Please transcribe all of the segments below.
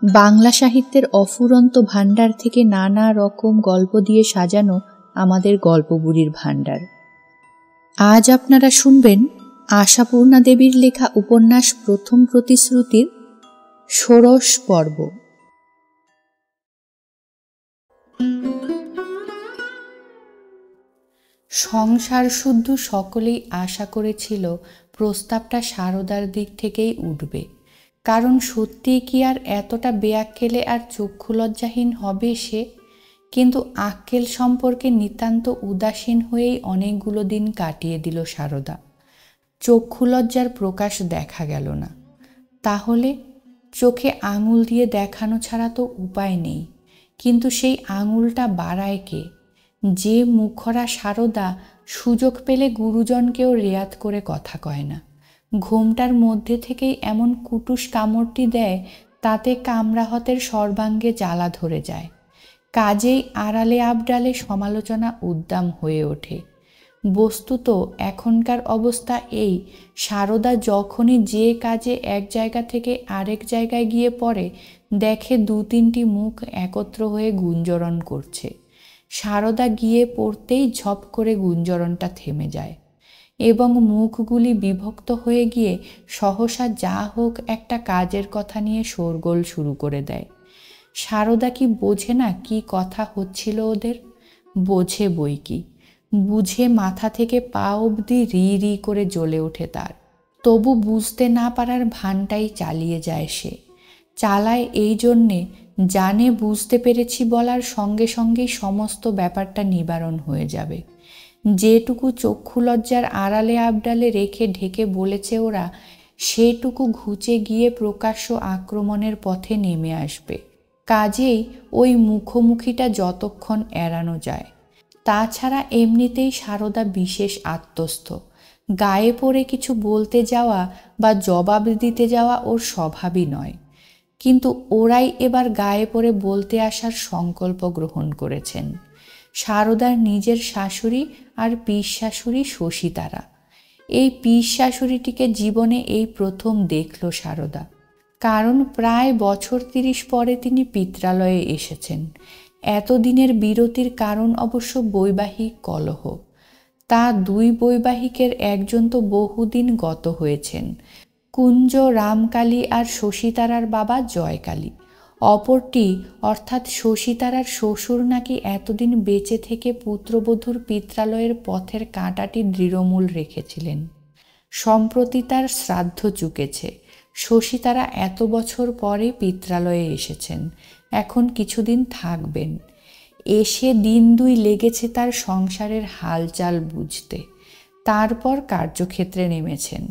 বাংলা সাহিত্যের অফুরন্ত ভাণ্ডার থেকে নানা রকম গল্প দিয়ে সাজানো আমাদের গল্পবুড়ির ভাণ্ডার। আজ আপনারা শুনবেন আশাপূর্ণা দেবীর লেখা উপন্যাস প্রথম প্রতিশ্রুতির ষোড়শ পর্ব। সংসার শুদ্ধ সকলেই আশা করেছিল প্রস্তাবটা সারদার দিক থেকেই উঠবে, কারণ সত্যি কি আর এতটা বেআক্কেলে আর চক্ষু লজ্জাহীন হবে সে? কিন্তু আক্কেল সম্পর্কে নিতান্ত উদাসীন হয়েই অনেকগুলো দিন কাটিয়ে দিল সারদা। চক্ষু লজ্জার প্রকাশ দেখা গেল না। তাহলে চোখে আঙুল দিয়ে দেখানো ছাড়া তো উপায় নেই, কিন্তু সেই আঙুলটা বাড়ায় কে? যে মুখরা সারদা সুযোগ পেলে গুরুজনকেও রেয়াত করে কথা কয় না, ঘোমটার মধ্যে থেকেই এমন কুটুস কামড়টি দেয় তাতে কামরাহতের সর্বাঙ্গে জ্বালা ধরে যায়। কাজেই আড়ালে আবডালে সমালোচনা উদ্দাম হয়ে ওঠে। বস্তুত এখনকার অবস্থা এই, সারদা যখনই যে কাজে এক জায়গা থেকে আরেক জায়গায় গিয়ে পড়ে, দেখে দু তিনটি মুখ একত্র হয়ে গুঞ্জরণ করছে। সারদা গিয়ে পড়তেই ঝপ করে গুঞ্জরণটা থেমে যায় এবং মুখগুলি বিভক্ত হয়ে গিয়ে সহসা যা হোক একটা কাজের কথা নিয়ে শোরগোল শুরু করে দেয়। সারদা কি বোঝে না কি কথা হচ্ছিল ওদের? বোঝে বই কি, বুঝে মাথা থেকে পা অবধি রি রি করে জ্বলে ওঠে তার। তবু বুঝতে না পারার ভানটাই চালিয়ে যায় সে। চালায় এই জন্যে জানে বুঝতে পেরেছি বলার সঙ্গে সঙ্গেই সমস্ত ব্যাপারটা নিবারণ হয়ে যাবে। যেটুকু চক্ষু লজ্জার আড়ালে আবডালে রেখে ঢেকে বলেছে ওরা, সেটুকু ঘুচে গিয়ে প্রকাশ্য আক্রমণের পথে নেমে আসবে। কাজেই ওই মুখোমুখিটা যতক্ষণ এড়ানো যায়। তাছাড়া এমনিতেই সারদা বিশেষ আত্মস্থ। গায়ে পড়ে কিছু বলতে যাওয়া বা জবাব দিতে যাওয়া ওর স্বভাবই নয়। কিন্তু ওরাই এবার গায়ে পড়ে বলতে আসার সংকল্প গ্রহণ করেছেন। সারদার নিজের শাশুড়ি আর পিস শাশুড়ি শশীতারা। এই পিস শাশুড়িটিকে জীবনে এই প্রথম দেখল সারদা, কারণ প্রায় বছর 30 পরে তিনি পিত্রালয়ে এসেছেন। এতদিনের বিরতির কারণ অবশ্য বৈবাহিক কলহ। তা দুই বৈবাহিকের একজন তো বহুদিন গত হয়েছেন, কুঞ্জ রামকালী আর শশীতারার বাবা জয়কালী। অপরটি অর্থাৎ শশীতারার শ্বশুর নাকি এতদিন বেঁচে থেকে পুত্রবধূর পিত্রালয়ের পথের কাঁটাটি দৃঢ়মূল রেখেছিলেন। সম্প্রতি তার শ্রাদ্ধ চুকেছে। শশীতারা এত বছর পরে পিত্রালয়ে এসেছেন, এখন কিছুদিন থাকবেন। এসে দিন দুই লেগেছে তার সংসারের হালচাল বুঝতে। তারপর কার্যক্ষেত্রে নেমেছেন।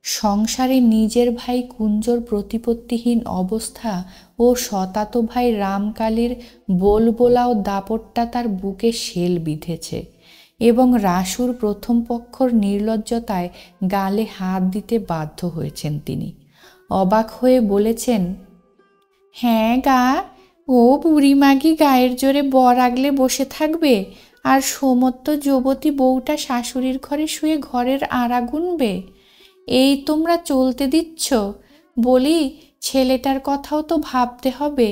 সংসারে নিজের ভাই কুঞ্জর প্রতিপত্তিহীন অবস্থা ও শতাত ভাই রামকালীর বোলবোলাও দাপটটা তার বুকে শেল বিঁধেছে এবং রাসুর প্রথম পক্ষর নির্লজ্জতায় গালে হাত দিতে বাধ্য হয়েছেন তিনি। অবাক হয়ে বলেছেন, হ্যাঁ গা, ও বুড়িমাগি গায়ের জোরে বর আগলে বসে থাকবে আর সমত্ত যুবতী বউটা শাশুড়ির ঘরে শুয়ে ঘরের আড়া গুনবে? এই তোমরা চলতে দিচ্ছ? বলি, ছেলেটার কথাও তো ভাবতে হবে।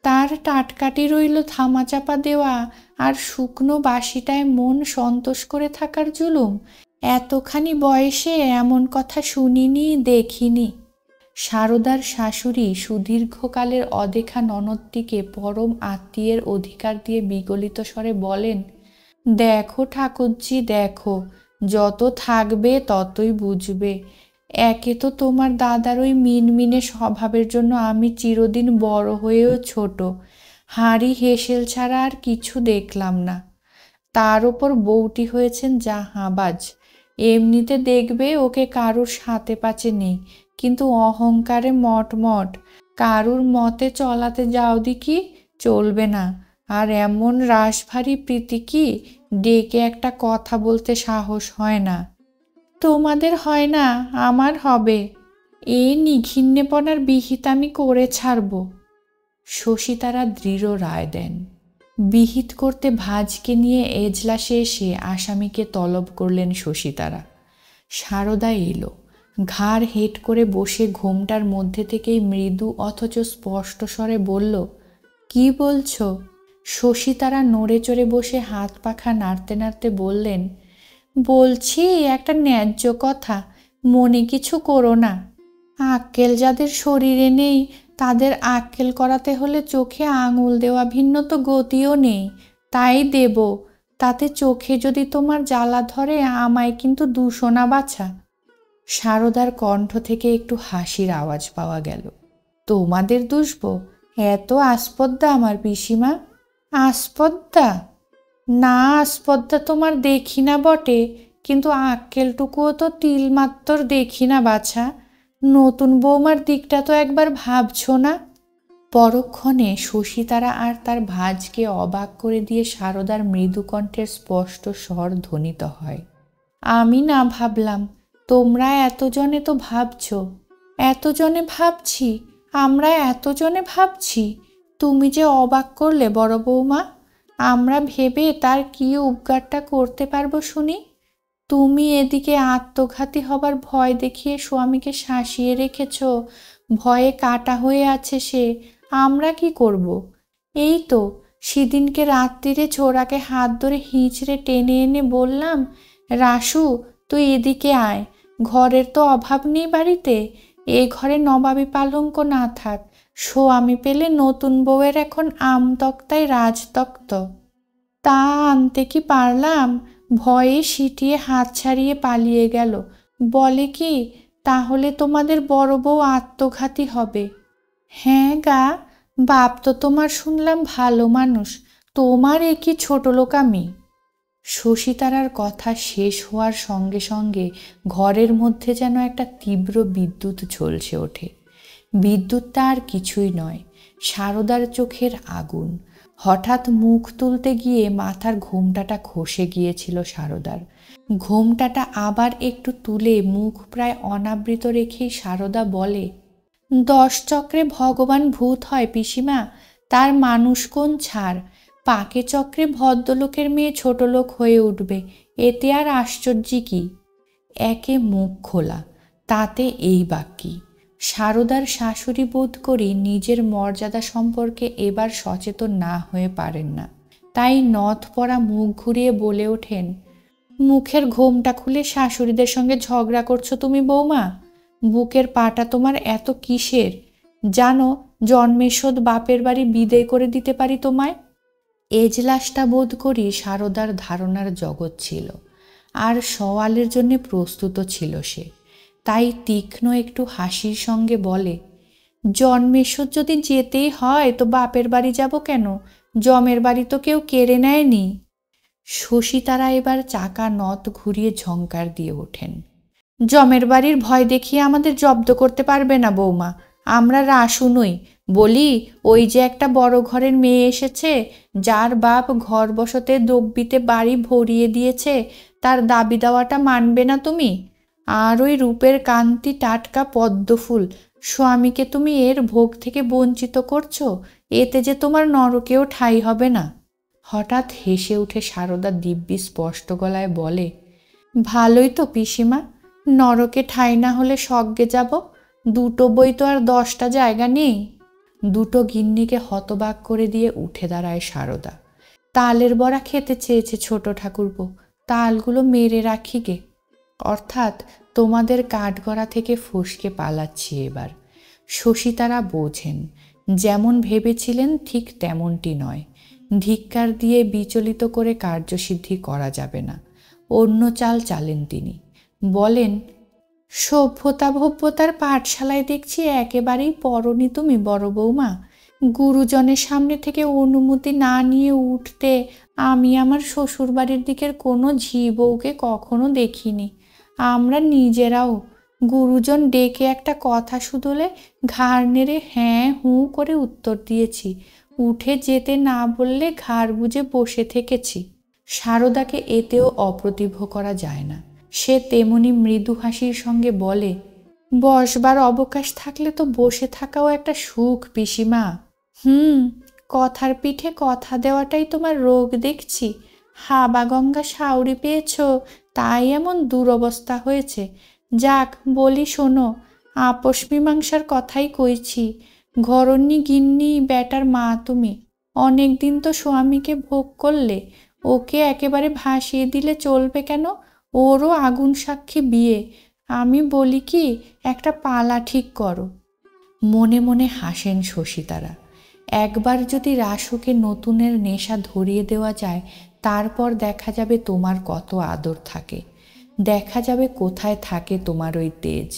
তার টাটকাটি রইল থামাচাপা দেওয়া আর শুকনো বাসিটায় মন সন্তোষ করে থাকার জুলুম। এতখানি বয়সে এমন কথা শুনিনি, দেখিনি। সারদার শাশুড়ি সুদীর্ঘকালের অদেখা ননদটিকে পরম আত্মীয়ের অধিকার দিয়ে বিগলিত স্বরে বলেন, দেখো ঠাকুরজি দেখো, যত থাকবে ততই বুঝবে। একে তো তোমার দাদার ওই মিনমিনে স্বভাবের জন্য আমি চিরদিন বড় হয়েও ছোট, হাঁড়ি হেসেল ছাড়া আর কিছু দেখলাম না। তার ওপর বউটি হয়েছেন জাহাবাজ। এমনিতে দেখবে ওকে কারুর সাথে পাচে নেই, কিন্তু অহংকারে মটমট। কারুর মতে চলাতে যাও দিকি, চলবে না। আর এমন রাশভারী প্রীতি কি, ডেকে একটা কথা বলতে সাহস হয় না। তোমাদের হয় না, আমার হবে। এই নিঘিন্নেপনার বিহিত আমি করে ছাড়ব। শশীতারা দৃঢ় রায় দেন। বিহিত করতে ভাজকে নিয়ে এজলাসে এসে আসামিকে তলব করলেন শশীতারা। সারদা এলো। ঘাড় হেঁট করে বসে ঘোমটার মধ্যে থেকেই মৃদু অথচ স্পষ্ট স্বরে বলল, কি বলছো? শশী তারা নড়ে চড়ে বসে হাত পাখা নাড়তে নাড়তে বললেন, বলছি একটা ন্যায্য কথা, মনে কিছু করো না। আক্কেল যাদের শরীরে নেই তাদের আক্কেল করাতে হলে চোখে আঙুল দেওয়া ভিন্ন তো গতিও নেই, তাই দেব। তাতে চোখে যদি তোমার জ্বালা ধরে আমায় কিন্তু দুশো না বাছা। সারদার কণ্ঠ থেকে একটু হাসির আওয়াজ পাওয়া গেল। তোমাদের দুষব? এত আস্পর্ধা আমার পিসিমা? আস্পর্ধা? না, আস্পর্ধা তোমার দেখি না বটে, কিন্তু আক্কেলটুকুও তো তিলমাত্র দেখি না বাছা। নতুন বৌমার দিকটা তো একবার ভাবছো না? পরক্ষণে শশী তারা আর তার ভাজকে অবাক করে দিয়ে সারদার মৃদু কণ্ঠের স্পষ্ট স্বর ধ্বনিত হয়, আমি না ভাবলাম, তোমরা এতজনে তো ভাবছ। এতজনে ভাবছি? আমরা এতজনে ভাবছি? তুমি যে অবাক করলে বড় বৌমা। আমরা ভেবে তার কি উপকারটা করতে পারবো শুনি? তুমি এদিকে আত্মঘাতী হবার ভয় দেখিয়ে স্বামীকে শাসিয়ে রেখেছ, ভয়ে কাটা হয়ে আছে সে। আমরা কি করব? এই তো সেদিনকে রাত্রিরে ছোড়াকে হাত ধরে হিঁচড়ে টেনে এনে বললাম, রাসু তুই এদিকে আয়, ঘরের তো অভাব নেই বাড়িতে, এ ঘরে নবাবী পালঙ্ক না থাক, স্বামী পেলে নতুন বউয়ের এখন আমতক্তায় রাজতক্ত। তা আনতে কি পারলাম? ভয়ে সিটিয়ে হাত ছাড়িয়ে পালিয়ে গেল। বলে কি, তাহলে তোমাদের বড় বউ আত্মঘাতী হবে। হ্যাঁ গা, বাপ তো তোমার শুনলাম ভালো মানুষ, তোমার এ কি ছোট লোকামি? শশী তারার কথা শেষ হওয়ার সঙ্গে সঙ্গে ঘরের মধ্যে যেন একটা তীব্র বিদ্যুৎ ঝলসে ওঠে। বিদ্যুৎটা আর কিছুই নয়, সারদার চোখের আগুন। হঠাৎ মুখ তুলতে গিয়ে মাথার ঘোমটাটা খসে গিয়েছিল সারদার। ঘোমটাটা আবার একটু তুলে মুখ প্রায় অনাবৃত রেখেই সারদা বলে, 10 চক্রে ভগবান ভূত হয় পিসিমা, তার মানুষ কোন ছাড়। পাকে চক্রে ভদ্রলোকের মেয়ে ছোট লোক হয়ে উঠবে, এতে আর আশ্চর্য কি? একে মুখ খোলা, তাতে এই বাক্যি। সারদার শাশুড়ি বোধ করি নিজের মর্যাদা সম্পর্কে এবার সচেতন না হয়ে পারেন না, তাই নথ পরা মুখ ঘুরিয়ে বলে ওঠেন, মুখের ঘোমটা খুলে শাশুড়িদের সঙ্গে ঝগড়া করছো তুমি বৌমা? বুকের পাটা তোমার এত কিসের? জানো জন্মেশোদ বাপের বাড়ি বিদেয় করে দিতে পারি তোমায়। এজলাসটা বোধ করি সারদার ধারণার জগৎ ছিল, আর সওয়ালের জন্য প্রস্তুত ছিল সে। তাই তীক্ষ্ণ একটু হাসির সঙ্গে বলে, জন্মেশোদ যদি যেতেই হয় তো বাপের বাড়ি যাব কেন? জমের বাড়ি তো কেউ কেড়ে নেয়নি। শশী তারা এবার চাকা নথ ঘুরিয়ে ঝংকার দিয়ে ওঠেন, জমের বাড়ির ভয় দেখিয়ে আমাদের জব্দ করতে পারবে না বৌমা। আমরা রাসু নই। বলি, ওই যে একটা বড় ঘরের মেয়ে এসেছে, যার বাপ ঘর বসতে দব্বিতে বাড়ি ভরিয়ে দিয়েছে, তার দাবি দেওয়াটা মানবে না তুমি? আর ওই রূপের কান্তি টাটকা পদ্মফুল স্বামীকে তুমি এর ভোগ থেকে বঞ্চিত করছো, এতে যে তোমার নরকেও ঠাঁই হবে না। হঠাৎ হেসে উঠে সারদা দিব্যি স্পষ্ট গলায় বলে, ভালোই তো পিসিমা, নরকে ঠাঁই না হলে স্বর্গে যাব। দুটো বই তো আর 10টা জায়গা নেই। দুটো গিন্নিকে হতবাক করে দিয়ে উঠে দাঁড়ায় সারদা। তালের বড়া খেতে চেয়েছে ছোট ঠাকুরপো, তালগুলো মেরে রাখি গে। অর্থাৎ তোমাদের কাঠগড়া থেকে ফসকে পালাচ্ছি এবার। শশী তারা বোঝেন, যেমন ভেবেছিলেন ঠিক তেমনটি নয়। ধিক্কার দিয়ে বিচলিত করে কার্যসিদ্ধি করা যাবে না। অন্য চাল চালেন তিনি। বলেন, সভ্যতা ভব্যতার পাঠশালায় দেখছি একেবারেই পড়নি তুমি বড় বৌমা। গুরুজনের সামনে থেকে অনুমতি না নিয়ে উঠতে আমি আমার শ্বশুরবাড়ির দিকের কোনো ঝি বউকে কখনো দেখিনি। আমরা নিজেরাও গুরুজন ডেকে একটা কথা শুধলে ঘাড় নেড়ে হ্যাঁ হুঁ করে উত্তর দিয়েছি, উঠে যেতে না বললে ঘাড় বুজে বসে থেকেছি। সারদাকে এতেও অপ্রতিভ করা যায় না। সে তেমনি মৃদু হাসির সঙ্গে বলে, বসবার অবকাশ থাকলে তো বসে থাকাও একটা সুখ পিসিমা। কথার পিঠে কথা দেওয়াটাই তোমার রোগ দেখছি। হাবা গঙ্গা সাউরি পেয়েছ, তাই এমন দুরবস্থা হয়েছে। যাক বলি শোনো, আপোষ মীমাংসার কথাই কইছি। ঘরণী গিন্নি বেটার মা তুমি, অনেক দিন তো স্বামীকে ভোগ করলে, ওকে একেবারে ভাসিয়ে দিলে চলবে কেন? ওরও আগুন সাক্ষী বিয়ে। আমি বলি কি, একটা পালা ঠিক করো। মনে মনে হাসেন শশীতারা। একবার যদি রাসুকে নতুনের নেশা ধরিয়ে দেওয়া যায়, তারপর দেখা যাবে তোমার কত আদর থাকে, দেখা যাবে কোথায় থাকে তোমার ওই তেজ।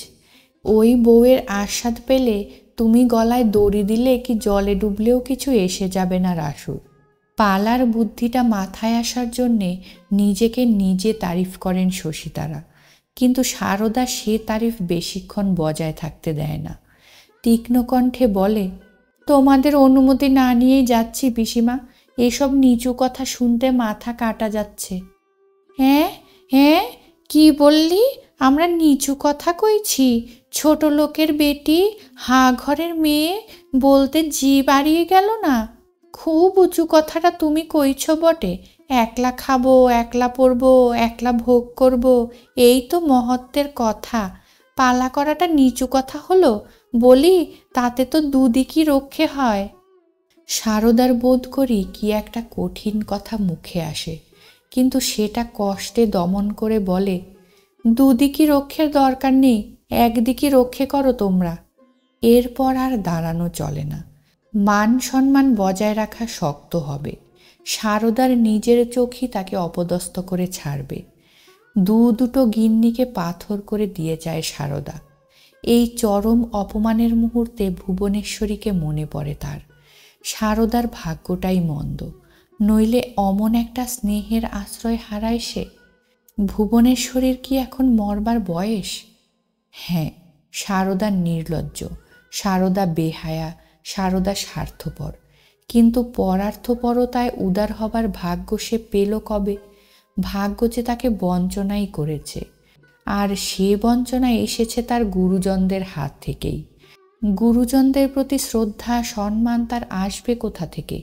ওই বউয়ের আস্বাদ পেলে তুমি গলায় দড়ি দিলে কি জলে ডুবলেও কিছু এসে যাবে না রাসুর। পালার বুদ্ধিটা মাথায় আসার জন্যে নিজেকে নিজে তারিফ করেন শশীতারা, কিন্তু সারদা সে তারিফ বেশিক্ষণ বজায় থাকতে দেয় না। তীক্ষ্ণ কণ্ঠে বলে, তোমাদের অনুমতি না নিয়েই যাচ্ছি পিসিমা, এসব নিচু কথা শুনতে মাথা কাটা যাচ্ছে। হ্যাঁ হ্যাঁ, কি বললি? আমরা নিচু কথা কইছি? ছোট লোকের বেটি, হা ঘরের মেয়ে, বলতে জি বাড়িয়ে গেল না? খুব উঁচু কথাটা তুমি কইছ বটে। একলা খাবো, একলা পরবো, একলা ভোগ করব, এই তো মহত্বের কথা। পালা করাটা নিচু কথা হলো? বলি, তাতে তো দুদিকই রক্ষে হয়। সারদার বোধ করি কি একটা কঠিন কথা মুখে আসে, কিন্তু সেটা কষ্টে দমন করে বলে, দুদিকই রক্ষের দরকার নেই, একদিকই রক্ষে করো তোমরা। এরপর আর দাঁড়ানো চলে না, মান সম্মান বজায় রাখা শক্ত হবে। সারদার নিজের চোখই তাকে অপদস্থ করে ছাড়বে। দুটো গিন্নিকে পাথর করে দিয়ে যায় সারদা। এই চরম অপমানের মুহূর্তে ভুবনেশ্বরীকে মনে পড়ে তার। সারদার ভাগ্যটাই মন্দ, নইলে অমন একটা স্নেহের আশ্রয় হারায় সে। ভুবনেশ্বরীর কি এখন মরবার বয়স? হ্যাঁ, সারদা নির্লজ্জ, সারদা বেহায়া, সারদা স্বার্থপর, কিন্তু পরার্থপরতায় উদার হবার ভাগ্য সে পেল কবে? ভাগ্য যে তাকে বঞ্চনাই করেছে, আর সে বঞ্চনা এসেছে তার গুরুজনদের হাত থেকেই। গুরুজনদের প্রতি শ্রদ্ধা সম্মান তার আসবে কোথা থেকে?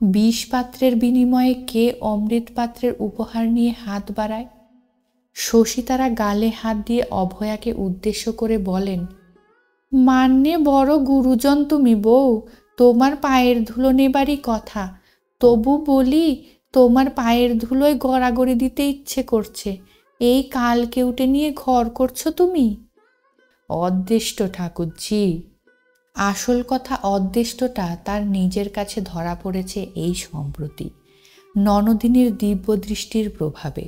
বিষ পাত্রের বিনিময়ে কে অমৃত পাত্রের উপহার নিয়ে হাত বাড়ায়? শশীতারা গালে হাত দিয়ে অভয়াকে উদ্দেশ্য করে বলেন, মান্যে বড় গুরুজন তুমি বউ, তোমার পায়ের ধুলো নেবারই কথা। তবু বলি, তোমার পায়ের ধুলোয় গড়াগড়ি দিতে ইচ্ছে করছে। এই কাল কেউটে নিয়ে ঘর করছো তুমি? অদৃষ্ট ঠাকুরজি। আসল কথা, অদৃষ্টটা তার নিজের কাছে ধরা পড়েছে এই সম্প্রতি, ননদিনীর দিব্য দৃষ্টির প্রভাবে।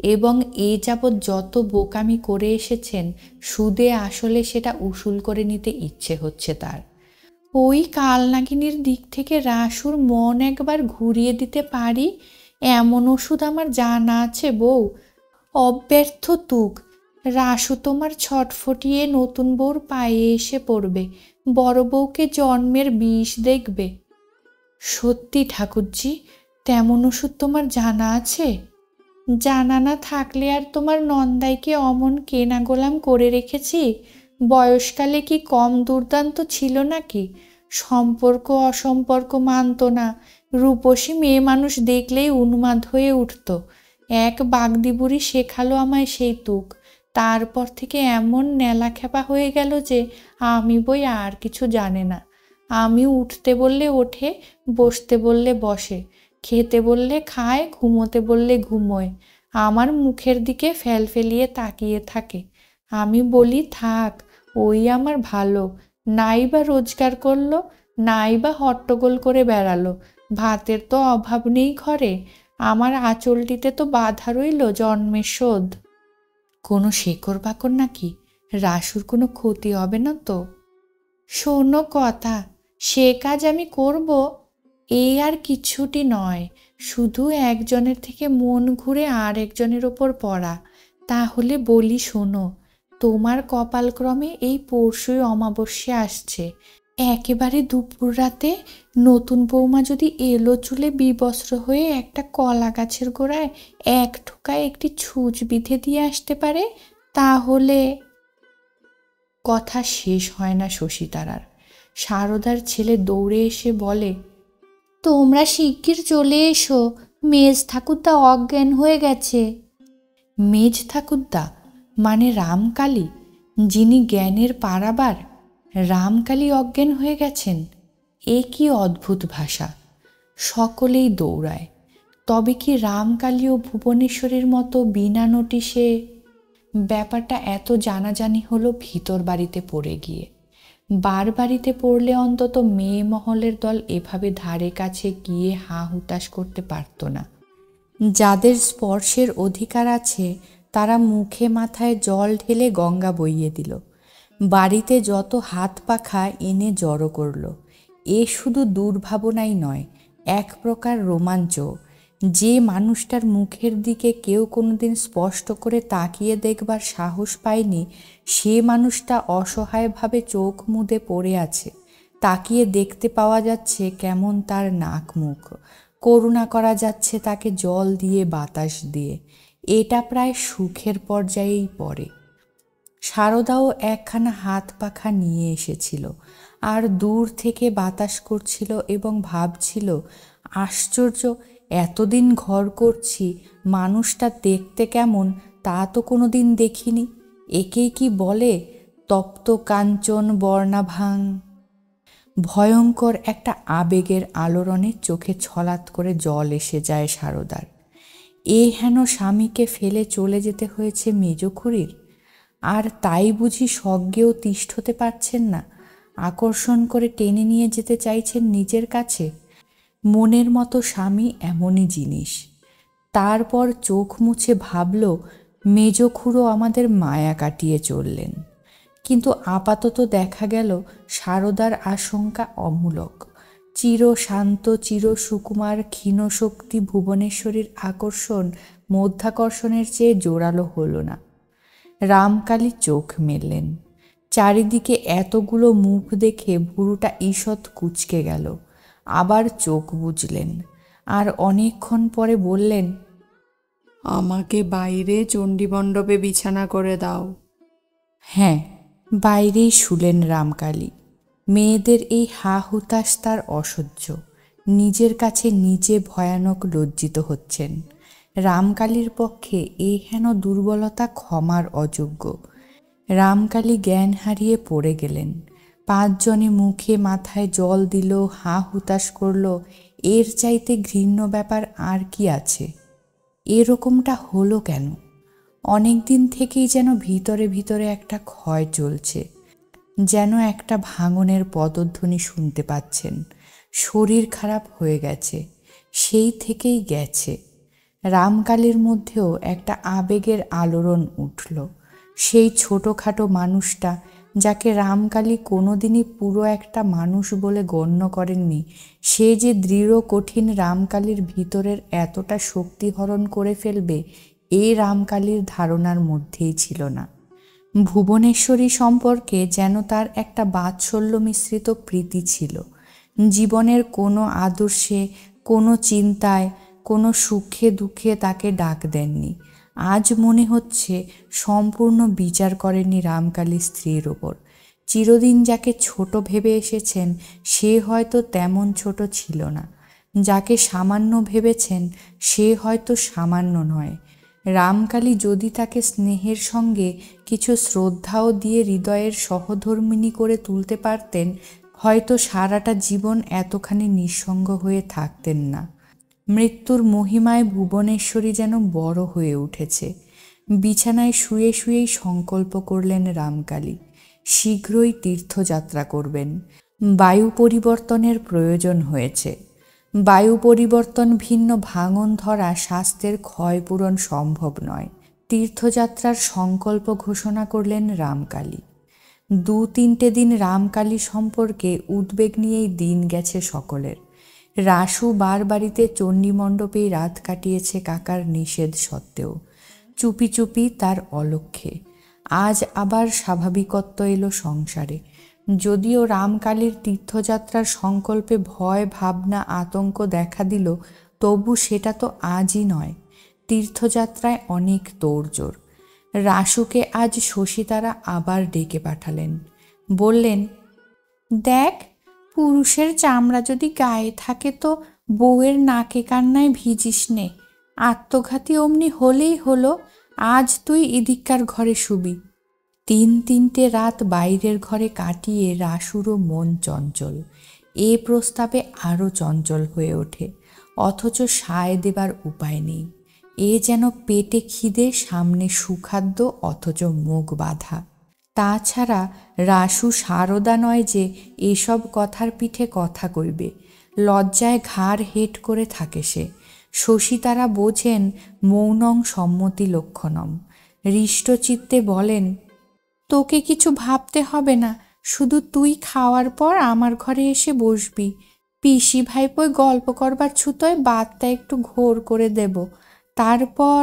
এবং এ যাবৎ যত বোকামি করে এসেছেন, সুদে আসলে সেটা উসুল করে নিতে ইচ্ছে হচ্ছে তার। ওই কালনাগিনীর দিক থেকে রাসুর মন একবার ঘুরিয়ে দিতে পারি, এমন ওষুধ আমার জানা আছে বউ। অব্যর্থ তুক। রাসু তোমার ছটফটিয়ে নতুন বউর পায়ে এসে পড়বে, বড় বউকে জন্মের বিষ দেখবে। সত্যি ঠাকুরজি, তেমন ওষুধ তোমার জানা আছে? জানা না থাকলে আর তোমার নন্দাইকে অমন কেনা গোলাম করে রেখেছি? বয়সকালে কি কম দুর্দান্ত ছিল নাকি? সম্পর্ক অসম্পর্ক মানত না, রূপসী মেয়ে মানুষ দেখলেই উন্মাদ হয়ে উঠত। এক বাগদি বুড়ি শেখালো আমায় সেই তুক। তারপর থেকে এমন ন্যালাখ্যাপা হয়ে গেল যে আমি বই আর কিছু জানে না। আমি উঠতে বললে ওঠে, বসতে বললে বসে, খেতে বললে খায়, ঘুমোতে বললে ঘুমোয়, আমার মুখের দিকে ফেলফেলিয়ে তাকিয়ে থাকে। আমি বলি থাক, ওই আমার ভালো। নাই বা রোজগার করলো, নাই বা হট্টগোল করে বেড়ালো, ভাতের তো অভাব নেই ঘরে, আমার আঁচলটিতে তো বাধা রইল জন্মের শোধ। কোনো শেকড় বাকড় নাকি? রাসুর কোনো ক্ষতি হবে না তো? শোনো কথা, সে কাজ আমি করব, এই আর কিছুটি নয়, শুধু একজনের থেকে মন ঘুরে আর একজনের ওপর পড়া। তাহলে বলি শোনো, তোমার কপালক্রমে এই পরশুই অমাবস্যা আসছে। একেবারে দুপুর রাতে নতুন বৌমা যদি এলো চুলে বিবস্ত্র হয়ে একটা কলা গাছের গোড়ায় এক ঠোকায় একটি ছুঁচ বিঁধে দিয়ে আসতে পারে, তাহলে। কথা শেষ হয় না শশীতারার। সারদার ছেলে দৌড়ে এসে বলে, তোমরা শিগগির চলে এসো, মেজ ঠাকুরদা অজ্ঞান হয়ে গেছে। মেজ ঠাকুরদা? মানে রামকালী, যিনি জ্ঞানের পারাবার, রামকালী অজ্ঞান হয়ে গেছেন? এ কি অদ্ভুত ভাষা! সকলেই দৌড়ায়। তবে কি রামকালীও ভুবনেশ্বরীর মতো বিনা নোটিশে? ব্যাপারটা এত জানাজানি হলো ভিতর বাড়িতে পড়ে গিয়ে। বার বাড়িতে পড়লে অন্তত মেয়ে মহলের দল এভাবে ধারে কাছে গিয়ে হা হুতাশ করতে পারত না। যাদের স্পর্শের অধিকার আছে তারা মুখে মাথায় জল ঢেলে গঙ্গা বইয়ে দিল। বাড়িতে যত হাত পাখা এনে জড়ো করল। এ শুধু দুর্ভাবনাই নয়, এক প্রকার রোমাঞ্চ। যে মানুষটার মুখের দিকে কেউ কোনোদিন স্পষ্ট করে তাকিয়ে দেখবার সাহস পায়নি, সে মানুষটা অসহায়ভাবে চোখ মুদে পড়ে আছে। তাকিয়ে দেখতে পাওয়া যাচ্ছে কেমন তার নাক মুখ, করুণা করা যাচ্ছে তাকে জল দিয়ে বাতাস দিয়ে। এটা প্রায় সুখের পর্যায়েই পড়ে। সারদাও একখানা হাত পাখা নিয়ে এসেছিল, আর দূর থেকে বাতাস করছিল এবং ভাবছিল, আশ্চর্য, এতদিন ঘর করছি, মানুষটা দেখতে কেমন তা তো কোনোদিন দেখিনি। একেই কি বলে তপ্ত কাঞ্চন বর্ণাভাং। ভয়ঙ্কর একটা আবেগের আলোড়নে চোখে ছলাৎ করে জল এসে যায় সারদার। এ হেন স্বামীকে ফেলে চলে যেতে হয়েছে মেজখুড়ির, আর তাই বুঝি সজ্ঞেও তিষ্ঠতে পারছেন না, আকর্ষণ করে টেনে নিয়ে যেতে চাইছেন নিজের কাছে। মনের মতো স্বামী এমনই জিনিস। তারপর চোখ মুছে ভাবল, মেজখুড়ো আমাদের মায়া কাটিয়ে চললেন। কিন্তু আপাতত দেখা গেল সারদার আশঙ্কা অমূলক। চিরশান্ত চির সুকুমার ক্ষীণশক্তি ভুবনেশ্বরীর আকর্ষণ মধ্যাকর্ষণের চেয়ে জোরালো হল না। রামকালী চোখ মেললেন। চারিদিকে এতগুলো মুখ দেখে ভুরুটা ঈষৎ কুঁচকে গেল। আবার চোখ বুজলেন, আর অনেকক্ষণ পরে বললেন, আমাকে বাইরে চণ্ডীমণ্ডপে বিছানা করে দাও। হ্যাঁ, বাইরেই শুলেন রামকালী। মেয়েদের এই হা হুতাশ তার অসহ্য। নিজের কাছে নিজে ভয়ানক লজ্জিত হচ্ছেন। রামকালীর পক্ষে এই হেন দুর্বলতা ক্ষমার অযোগ্য। রামকালী জ্ঞান হারিয়ে পড়ে গেলেন। 5 জনে মুখে মাথায় জল দিল, হা হুতাশ করল। এর চাইতে ঘৃণ্য ব্যাপার আর কি আছে? এরকমটা হলো কেন? অনেক দিন থেকেই যেন ভিতরে ভিতরে একটা ক্ষয় চলছে, যেন একটা ভাঙনের পদধ্বনি শুনতে পাচ্ছেন। শরীর খারাপ হয়ে গেছে, সেই থেকেই গেছে। রামকালীর মধ্যেও একটা আবেগের আলোড়ন উঠল। সেই ছোটোখাটো মানুষটা, যাকে রামকালী কোনোদিনই পুরো একটা মানুষ বলে গণ্য করেননি, সে যে দৃঢ় কঠিন রামকালীর ভিতরের এতটা শক্তি হরণ করে ফেলবে, এই রামকালীর ধারণার মধ্যেই ছিল না। ভুবনেশ্বরী সম্পর্কে যেন তার একটা বাৎসল্য মিশ্রিত প্রীতি ছিল। জীবনের কোনো আদর্শে, কোনো চিন্তায়, কোনো সুখে দুঃখে তাকে ডাক দেননি। আজ মনে হচ্ছে সম্পূর্ণ বিচার করেননি রামকালী স্ত্রীর ওপর। চিরদিন যাকে ছোট ভেবে এসেছেন, সে হয়তো তেমন ছোট ছিল না। যাকে সামান্য ভেবেছেন, সে হয়তো সামান্য নয়। রামকালী যদি তাকে স্নেহের সঙ্গে কিছু শ্রদ্ধাও দিয়ে হৃদয়ের সহধর্মিণী করে তুলতে পারতেন, হয়তো সারাটা জীবন এতখানি নিঃসঙ্গ হয়ে থাকতেন না। মৃত্যুর মহিমায় ভুবনেশ্বরী যেন বড় হয়ে উঠেছে। বিছানায় শুয়ে শুয়েই সংকল্প করলেন রামকালী, শীঘ্রই তীর্থযাত্রা করবেন। বায়ু পরিবর্তনের প্রয়োজন হয়েছে। বায়ু পরিবর্তন ভিন্ন ভাঙন ধরা স্বাস্থ্যের ক্ষয়পূরণ সম্ভব নয়। তীর্থযাত্রার সংকল্প ঘোষণা করলেন রামকালী। 2-3 দিন রামকালী সম্পর্কে উদ্বেগ নিয়েই দিন গেছে সকলের। রাসু বার বাড়িতে চণ্ডীমণ্ডপেই রাত কাটিয়েছে কাকার নিষেধ সত্ত্বেও, চুপি চুপি তার অলক্ষ্যে। আজ আবার স্বাভাবিকত্ব এলো সংসারে। যদিও রামকালীর তীর্থযাত্রার সংকল্পে ভয় ভাবনা আতঙ্ক দেখা দিল, তবু সেটা তো আজই নয়। তীর্থযাত্রায় অনেক তোড়জোড়। রাসুকে আজ শশীতারা আবার ডেকে পাঠালেন। বললেন, দেখ, পুরুষের চামড়া যদি গায়ে থাকে তো বউয়ের নাকে কান্নায় ভিজিস নে। আত্মঘাতী অমনি হলেই হলো, আজ তুই ইদিককার ঘরে শুবি। 3-3টে রাত বাইরের ঘরে কাটিয়ে রাসুরও মন চঞ্চল। এ প্রস্তাবে আরও চঞ্চল হয়ে ওঠে, অথচ সায় দেবার উপায় নেই। এ যেন পেটে খিদে, সামনে সুখাদ্য, অথচ মুখ বাঁধা। তাছাড়া রাসু সারদা নয় যে এসব কথার পিঠে কথা কইবে। লজ্জায় ঘাড় হেট করে থাকে সে। শশী তারা বোঝেন মৌনং সম্মতি লক্ষণম। হৃষ্টচিত্তে বলেন, তোকে কিছু ভাবতে হবে না, শুধু তুই খাওয়ার পর আমার ঘরে এসে বসবি। পিসি ভাইপোয় গল্প করবার ছুতোয় বাতটা একটু ঘোর করে দেব। তারপর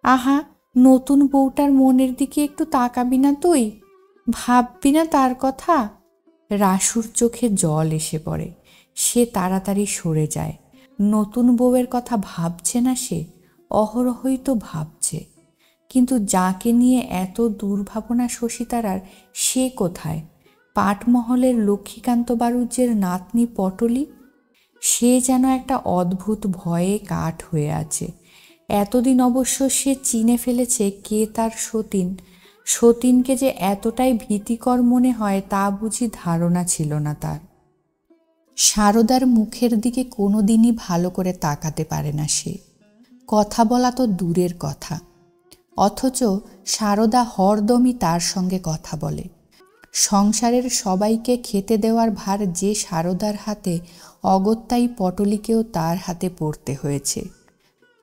আহা, নতুন বউটার মনের দিকে একটু তাকাবি না তুই? ভাববি না তার কথা? রাসুর চোখে জল এসে পড়ে। সে তাড়াতাড়ি সরে যায়। নতুন বউয়ের কথা ভাবছে না সে? অহরহই তো ভাবছে। কিন্তু যাকে নিয়ে এত দুর্ভাবনা শশীতারার, সে কোথায়? পাটমহলের লক্ষ্মীকান্ত বাড়ুজ্যের নাতনি পটলি? সে যেন একটা অদ্ভুত ভয়ে কাঠ হয়ে আছে। এতদিন অবশ্য সে চিনে ফেলেছে কে তার সতীন। সতীনকে যে এতটাই ভীতিকর মনে হয় তা বুঝি ধারণা ছিল না তার। সারদার মুখের দিকে কোনো দিনই ভালো করে তাকাতে পারে না সে। কথা বলা তো দূরের কথা, অথচ সারদা হরদমই তার সঙ্গে কথা বলে। সংসারের সবাইকে খেতে দেওয়ার ভার যে সারদার হাতে, অগত্যাই পটলিকেও তার হাতে পড়তে হয়েছে।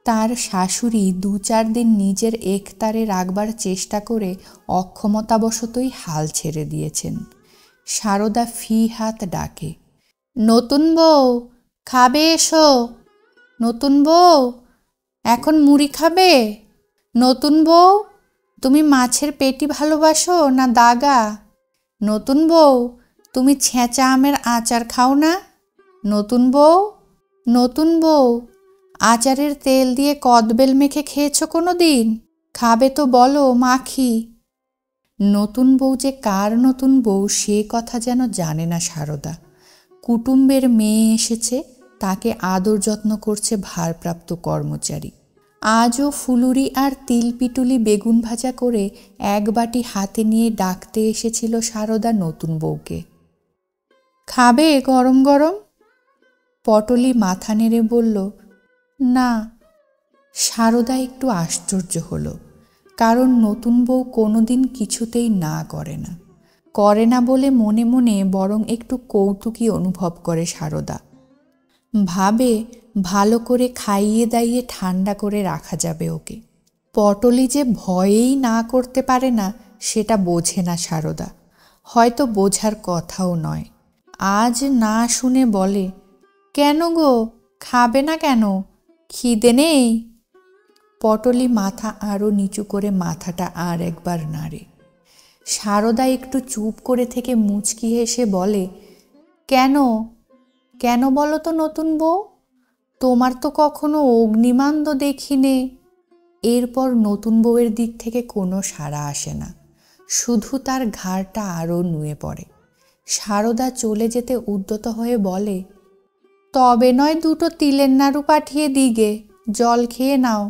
তার শাশুড়ি 2-4 দিন নিজের একতারে রাখবার চেষ্টা করে অক্ষমতাবশতই হাল ছেড়ে দিয়েছেন। সারদা ফি হাত ডাকে, নতুন বউ খাবে এসো। নতুন বউ এখন মুড়ি খাবে? নতুন বউ তুমি মাছের পেটি ভালোবাসো না দাগা? নতুন বউ তুমি ছেঁচা আমের আচার খাও না? নতুন বউ, নতুন বউ আচারের তেল দিয়ে কদবেল মেখে খেয়েছো কোনো দিন? খাবে তো বলো, মাখি। নতুন বউ যে কার নতুন বউ সে কথা যেন জানে না সারদা। কুটুম্বের মেয়ে এসেছে, তাকে আদর যত্ন করছে ভারপ্রাপ্ত কর্মচারী। আজও ফুলুরি আর তিলপিটুলি বেগুন ভাজা করে এক বাটি হাতে নিয়ে ডাকতে এসেছিল সারদা নতুন বউকে। খাবে গরম গরম? পটলি মাথা নেড়ে বলল, না। সারদা একটু আশ্চর্য হলো, কারণ নতুন বউ কোনোদিন কিছুতেই না করে না। করে না বলে মনে মনে বরং একটু কৌতুকই অনুভব করে সারদা। ভাবে ভালো করে খাইয়ে দাইয়ে ঠান্ডা করে রাখা যাবে ওকে। পটলি যে ভয়েই না করতে পারে না সেটা বোঝে না সারদা, হয়তো বোঝার কথাও নয়। আজ না শুনে বলে, কেন গো, খাবে না কেন? খিদে নেই? পটলি মাথা আরও নিচু করে মাথাটা আর একবার নাড়ে। সারদা একটু চুপ করে থেকে মুচকি হেসে বলে, কেন কেন বলো তো নতুন বউ? তোমার তো কখনো অগ্নিমান্দ দেখিনে। এরপর নতুন বউয়ের দিক থেকে কোনো সাড়া আসে না, শুধু তার ঘাড়টা আরও নুয়ে পড়ে। সারদা চলে যেতে উদ্যত হয়ে বলে, তবে নয় 2টো তিলের নাড়ু পাঠিয়ে দিগে, জল খেয়ে নাও।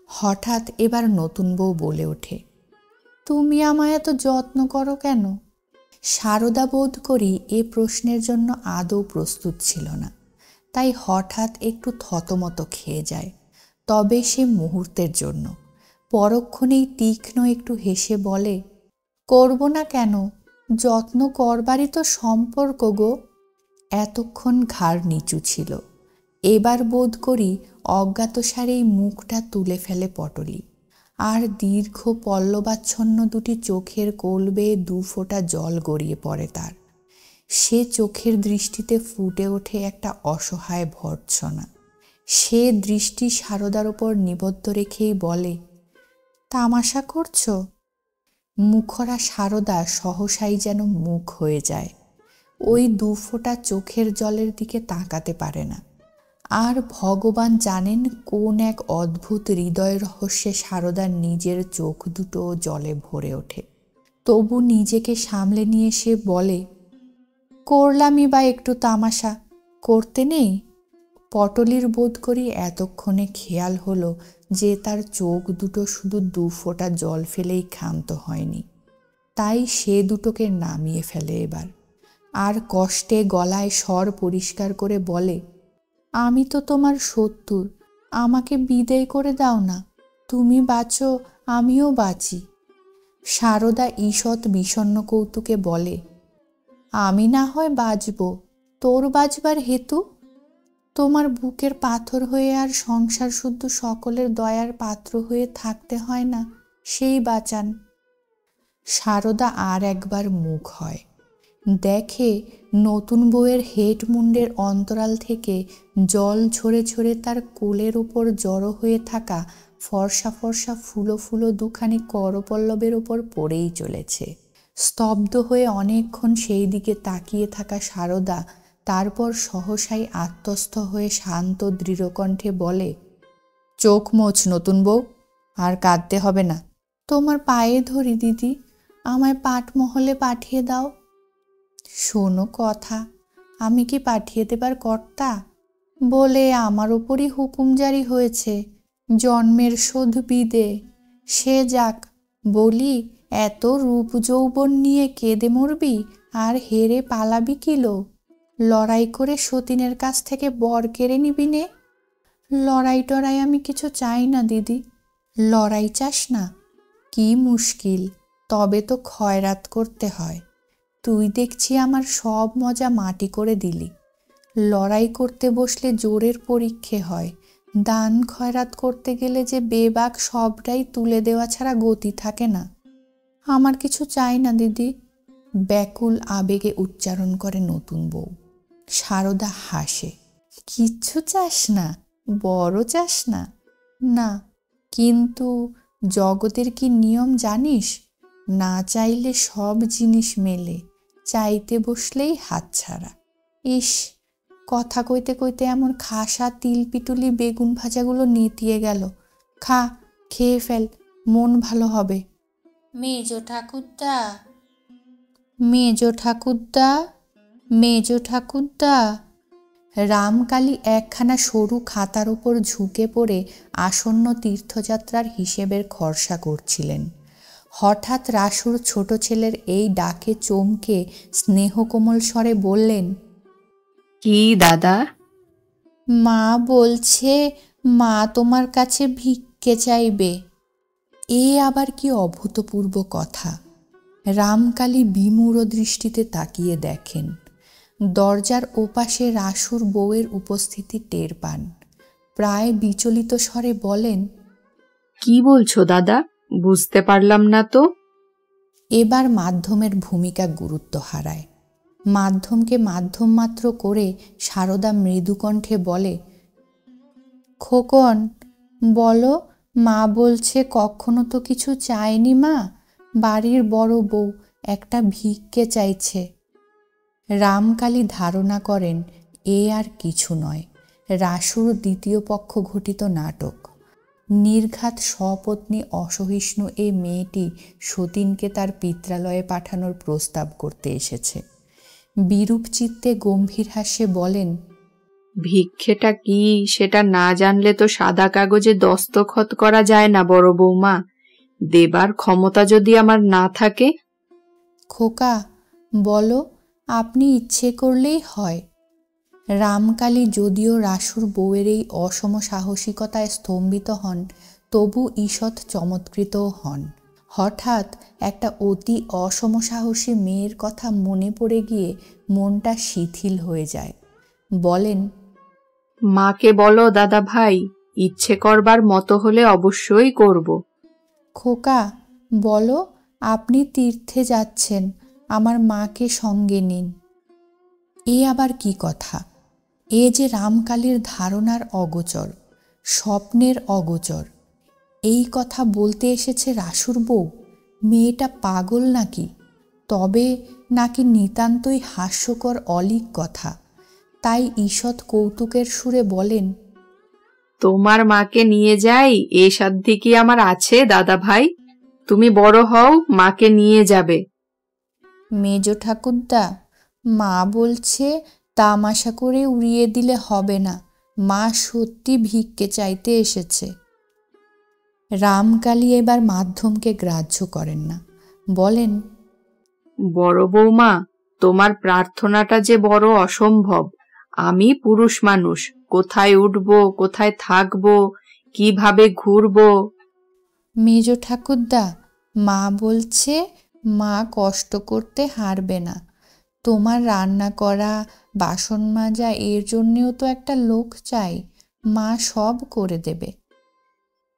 হঠাৎ এবার নতুন বউ বলে ওঠে, তুমি আমায় এত যত্ন করো কেন? সারদা বোধ করি এ প্রশ্নের জন্য আদৌ প্রস্তুত ছিল না, তাই হঠাৎ একটু থতমত খেয়ে যায়। তবে সে মুহূর্তের জন্য। পরক্ষণেই তীক্ষ্ণ একটু হেসে বলে, করব না কেন? যত্ন করবারই তো সম্পর্ক গো। এতক্ষণ ঘাড় নিচু ছিল, এবার বোধ করি অজ্ঞাতসারেই মুখটা তুলে ফেলে পটলি, আর দীর্ঘ পল্লবাচ্ছন্ন 2টি চোখের কোল বেয়ে 2 ফোঁটা জল গড়িয়ে পড়ে তার। সে চোখের দৃষ্টিতে ফুটে ওঠে একটা অসহায় ভর্ৎসনা। সে দৃষ্টি সারদার ওপর নিবদ্ধ রেখেই বলে, তামাশা করছো? মুখরা সারদা সহসাই যেন মুখ হয়ে যায়। ওই 2 ফোঁটা চোখের জলের দিকে তাকাতে পারে না। আর ভগবান জানেন কোন এক অদ্ভুত হৃদয় রহস্যে সারদার নিজের চোখ দুটো জলে ভরে ওঠে। তবু নিজেকে সামলে নিয়ে সে বলে, করলামই বা একটু তামাশা, করতে নেই? পটলির বোধ করি এতক্ষণে খেয়াল হলো যে তার চোখ দুটো শুধু 2 ফোঁটা জল ফেলেই ক্ষান্ত হয়নি। তাই সে দুটোকে নামিয়ে ফেলে এবার, আর কষ্টে গলায় স্বর পরিষ্কার করে বলে, আমি তো তোমার শত্রু, আমাকে বিদায় করে দাও না। তুমি বাঁচো, আমিও বাঁচি। সারদা ঈষৎ বিষণ্ণ কৌতুকে বলে, আমি না হয় বাঁচব, তোর বাঁচবার হেতু? তোমার বুকের পাথর হয়ে আর সংসার শুদ্ধ সকলের দয়ার পাত্র হয়ে থাকতে হয় না, সেই বাঁচান। সারদা আর একবার মুখ হয়, দেখে নতুন বউয়ের হেড মুন্ডের অন্তরাল থেকে জল ঝরে ঝরে তার কোলের উপর জড়ো হয়ে থাকা ফর্সা ফর্সা ফুলো ফুলো দুখানি করপল্লবের ওপর পড়েই চলেছে। স্তব্ধ হয়ে অনেকক্ষণ সেই দিকে তাকিয়ে থাকা সারদা তারপর সহসাই আত্মস্থ হয়ে শান্ত দৃঢ়কণ্ঠে বলে, চোখ মোছ নতুন বউ, আর কাঁদতে হবে না। তোমার পায়ে ধরি দিদি, আমায় পাটমহলে পাঠিয়ে দাও। শোনো কথা, আমি কি পাঠিয়ে দেবার কর্তা? বলে আমার ওপরই হুকুম জারি হয়েছে, জন্মের শোধ বিদে। সে যাক, বলি এত রূপ যৌবন নিয়ে কেঁদে মরবি আর হেরে পালাবি কিলো? লড়াই করে সতীনের কাছ থেকে বর কেড়ে নিবি নে? লড়াই টড়াই আমি কিছু চাই না দিদি। লড়াই চাস না? কি মুশকিল, তবে তো খয়রাত করতে হয়। তুই দেখছি আমার সব মজা মাটি করে দিলি। লড়াই করতে বসলে জোরের পরীক্ষে হয়, দান খয়রাত করতে গেলে যে বেবাক সবটাই তুলে দেওয়া ছাড়া গতি থাকে না। আমার কিছু চাই না দিদি, ব্যাকুল আবেগে উচ্চারণ করে নতুন বউ। সারদা হাসে, কিচ্ছু চাস না? বড় চাস না? না, কিন্তু জগতের কি নিয়ম জানিস? না চাইলে সব জিনিস মেলে, চাইতে বসলেই হাতছাড়া। ইস, কথা কইতে কইতে এমন খাসা তিলপিটুলি বেগুন ভাজাগুলো নেতিয়ে গেল। খা, খেয়ে ফেল, মন ভালো হবে। মেজ ঠাকুরদা, মেজ ঠাকুরদা, মেজ ঠাকুরদা। রামকালী একখানা সরু খাতার ওপর ঝুঁকে পড়ে আসন্ন তীর্থযাত্রার হিসেবের খরসা করছিলেন। হঠাৎ রাসুর ছোট ছেলের এই ডাকে চমকে স্নেহকোমল স্বরে বললেন, কি দাদা? মা বলছে মা তোমার কাছে ভিক্ষে চাইবে। এ আবার কি অভূতপূর্ব কথা! রামকালী বিমূঢ় দৃষ্টিতে তাকিয়ে দেখেন। দরজার ওপাশে রাসুর বউয়ের উপস্থিতি টের পান। প্রায় বিচলিত স্বরে বলেন, কি বলছো দাদা? বুঝতে পারলাম না তো। এবার মাধ্যমের ভূমিকা গুরুত্ব হারায়। মাধ্যমকে মাধ্যম মাত্র করে সারদা মৃদুকণ্ঠে বলে, খোকন, বলো, মা বলছে কখনো তো কিছু চায়নি মা, বাড়ির বড় বউ একটা ভিক্ষে চাইছে। রামকালী ধারণা করেন এ আর কিছু নয়, রাসুর দ্বিতীয় পক্ষ ঘটিত নাটক। নির্ঘাত স্বপত্নী অসহিষ্ণু এই মেয়েটি সতীনকে তার পিত্রালয়ে পাঠানোর প্রস্তাব করতে এসেছে। বিরূপ চিত্তে গম্ভীর হাস্যে বলেন, ভিক্ষেটা কি সেটা না জানলে তো সাদা কাগজে দস্তখত করা যায় না বড় বৌমা। দেবার ক্ষমতা যদি আমার না থাকে। খোকা, বলো, আপনি ইচ্ছে করলেই হয়। রামকালী যদিও রাসুর বউয়ের এই অসম সাহসিকতায় স্তম্ভিত হন, তবু ঈষৎ চমৎকৃতও হন। হঠাৎ একটা অতি অসমসাহসী মেয়ের কথা মনে পড়ে গিয়ে মনটা শিথিল হয়ে যায়। বলেন, মাকে বলো দাদা ভাই, ইচ্ছে করবার মতো হলে অবশ্যই করব। খোকা, বলো, আপনি তীর্থে যাচ্ছেন, আমার মাকে সঙ্গে নিন। এ আবার কি কথা! এ যে রামকালীর ধারণার অগোচর, স্বপ্নের অগোচর। এই কথা বলতে এসেছে রাসুর বউ? মেয়েটা পাগল নাকি? তবে নাকি নিতান্তই হাস্যকর অলীক কথা। তাই ঈষৎ কৌতুকের সুরে বলেন, তোমার মাকে নিয়ে যাই এ সাধ্য কি আমার আছে দাদা ভাই? তুমি বড় হও, মাকে নিয়ে যাবে। মেজ ঠাকুরদা, মা বলছে তামাশা করে উড়িয়ে দিলে হবে না, মা সত্যি ভিক্ষে চাইতে এসেছে। রামকালী এবার মাধ্যমকে গ্রাহ্য করেন না, বলেন, বড় বৌমা, তোমার প্রার্থনাটা যে বড় অসম্ভব। আমি পুরুষ মানুষ, কোথায় উঠব, কোথায় থাকব, কিভাবে ঘুরব? মেজ ঠাকুরদা, মা বলছে মা কষ্ট করতে হারবে না। তোমার রান্না করা, বাসন মাজা, এর জন্যেও তো একটা লোক চাই। মা সব করে দেবে।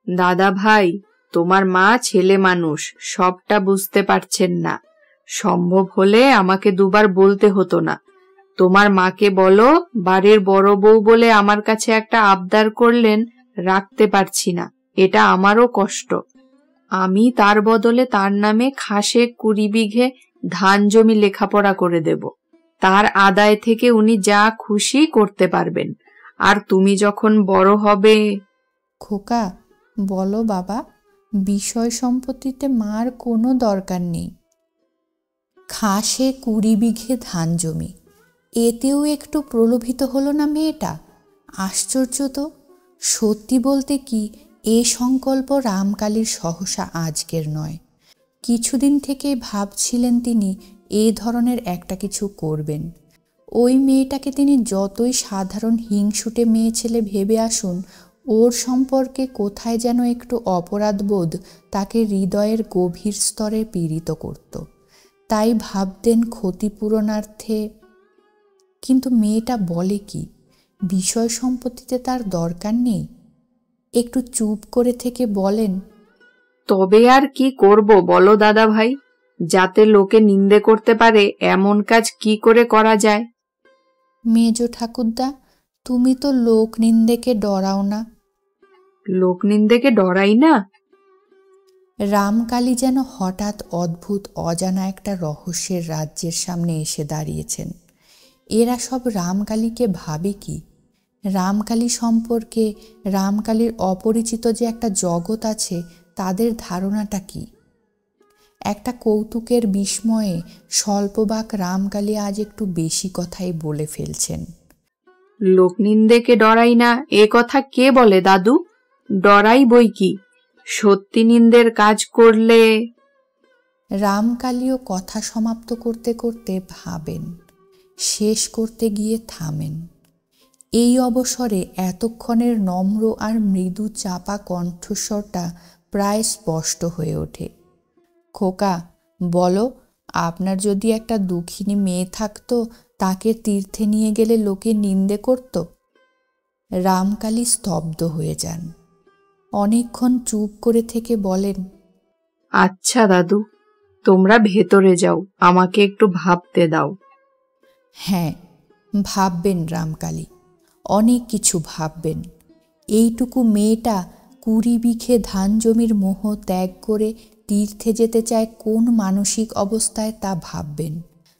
দাদা ভাই, তোমার মা ছেলে মানুষ, সবটা বুঝতে পারছেন না। সম্ভব হলে আমাকে দুবার বলতে হতো না। তোমার মাকে বলো, বাড়ির বড় বউ বলে আমার কাছে একটা আবদার করলেন, রাখতে পারছি না, এটা আমারও কষ্ট। আমি তার বদলে তার নামে খাসে 20 বিঘে ধান জমি লেখাপড়া করে দেব। তার আদায় থেকে উনি যা খুশি করতে পারবেন। আর তুমি যখন বড় হবে। খোকা, বলো বাবা, বিষয় সম্পত্তিতে মার কোনো দরকার নেই। খাসে 20 বিঘে ধান জমি, এতেও একটু প্রলোভিত হলো না মেয়েটা? আশ্চর্য তো। সত্যি বলতে কি, এ সংকল্প রামকালীর সহসা আজকের নয়। কিছুদিন থেকেই ভাবছিলেন তিনি এ ধরনের একটা কিছু করবেন। ওই মেয়েটাকে তিনি যতই সাধারণ হিংসুটে মেয়ে ছেলে ভেবে আসুন, ওর সম্পর্কে কোথায় যেন একটু অপরাধবোধ তাকে হৃদয়ের গভীর স্তরে পীড়িত করত। তাই ভাবতেন ক্ষতিপূরণার্থে। কিন্তু মেয়েটা বলে কি, বিষয় সম্পত্তিতে তার দরকার নেই। একটু চুপ করে থেকে বলেন, তবে আর কি করব বলো দাদা ভাই? যাতে লোকে নিন্দে করতে পারে এমন কাজ কি করে করা যায়? মেজ ঠাকুরদা, তুমি তো লোক নিন্দেকে ডরাও না। লোক নিন্দেকে ডরাই না? রামকালী যেন হঠাৎ অদ্ভুত অজানা একটা রহস্যের রাজ্যের সামনে এসে দাঁড়িয়েছেন। এরা সব রামকালীকে ভাবে কি? রামকালী সম্পর্কে, রামকালীর অপরিচিত যে একটা জগৎ আছে, তাদের ধারণাটা কি? একটা কৌতুকের বিস্ময়ে স্বল্পবাক রামকালী আজ একটু বেশি কথাই বলে ফেলছেন। লোক নিন্দেকে ডরাই না, এ কথা কে বলে দাদু? ডরাই বই কি, সত্যি নিন্দের কাজ করলে। রামকালীও কথা সমাপ্ত করতে করতে ভাবেন, শেষ করতে গিয়ে থামেন। এই অবসরে এতক্ষণের নম্র আর মৃদু চাপা কণ্ঠস্বরটা প্রায় স্পষ্ট হয়ে ওঠে। খোকা, বলো, আপনার যদি একটা দুঃখিনী মেয়ে থাকতো, তাকে তীর্থে নিয়ে গেলে লোকে নিন্দে করত? রামকালী স্তব্ধ হয়ে যান। অনেকক্ষণ চুপ করে থেকে বলেন, আচ্ছা দাদু, তোমরা ভেতরে যাও, আমাকে একটু ভাবতে দাও। হ্যাঁ, ভাববেন রামকালী, অনেক কিছু ভাববেন। এইটুকু মেয়েটা 20 বিঘে ধান জমির মোহ ত্যাগ করে তীর্থে যেতে চায় কোন মানসিক অবস্থায়, তা ভাববেন।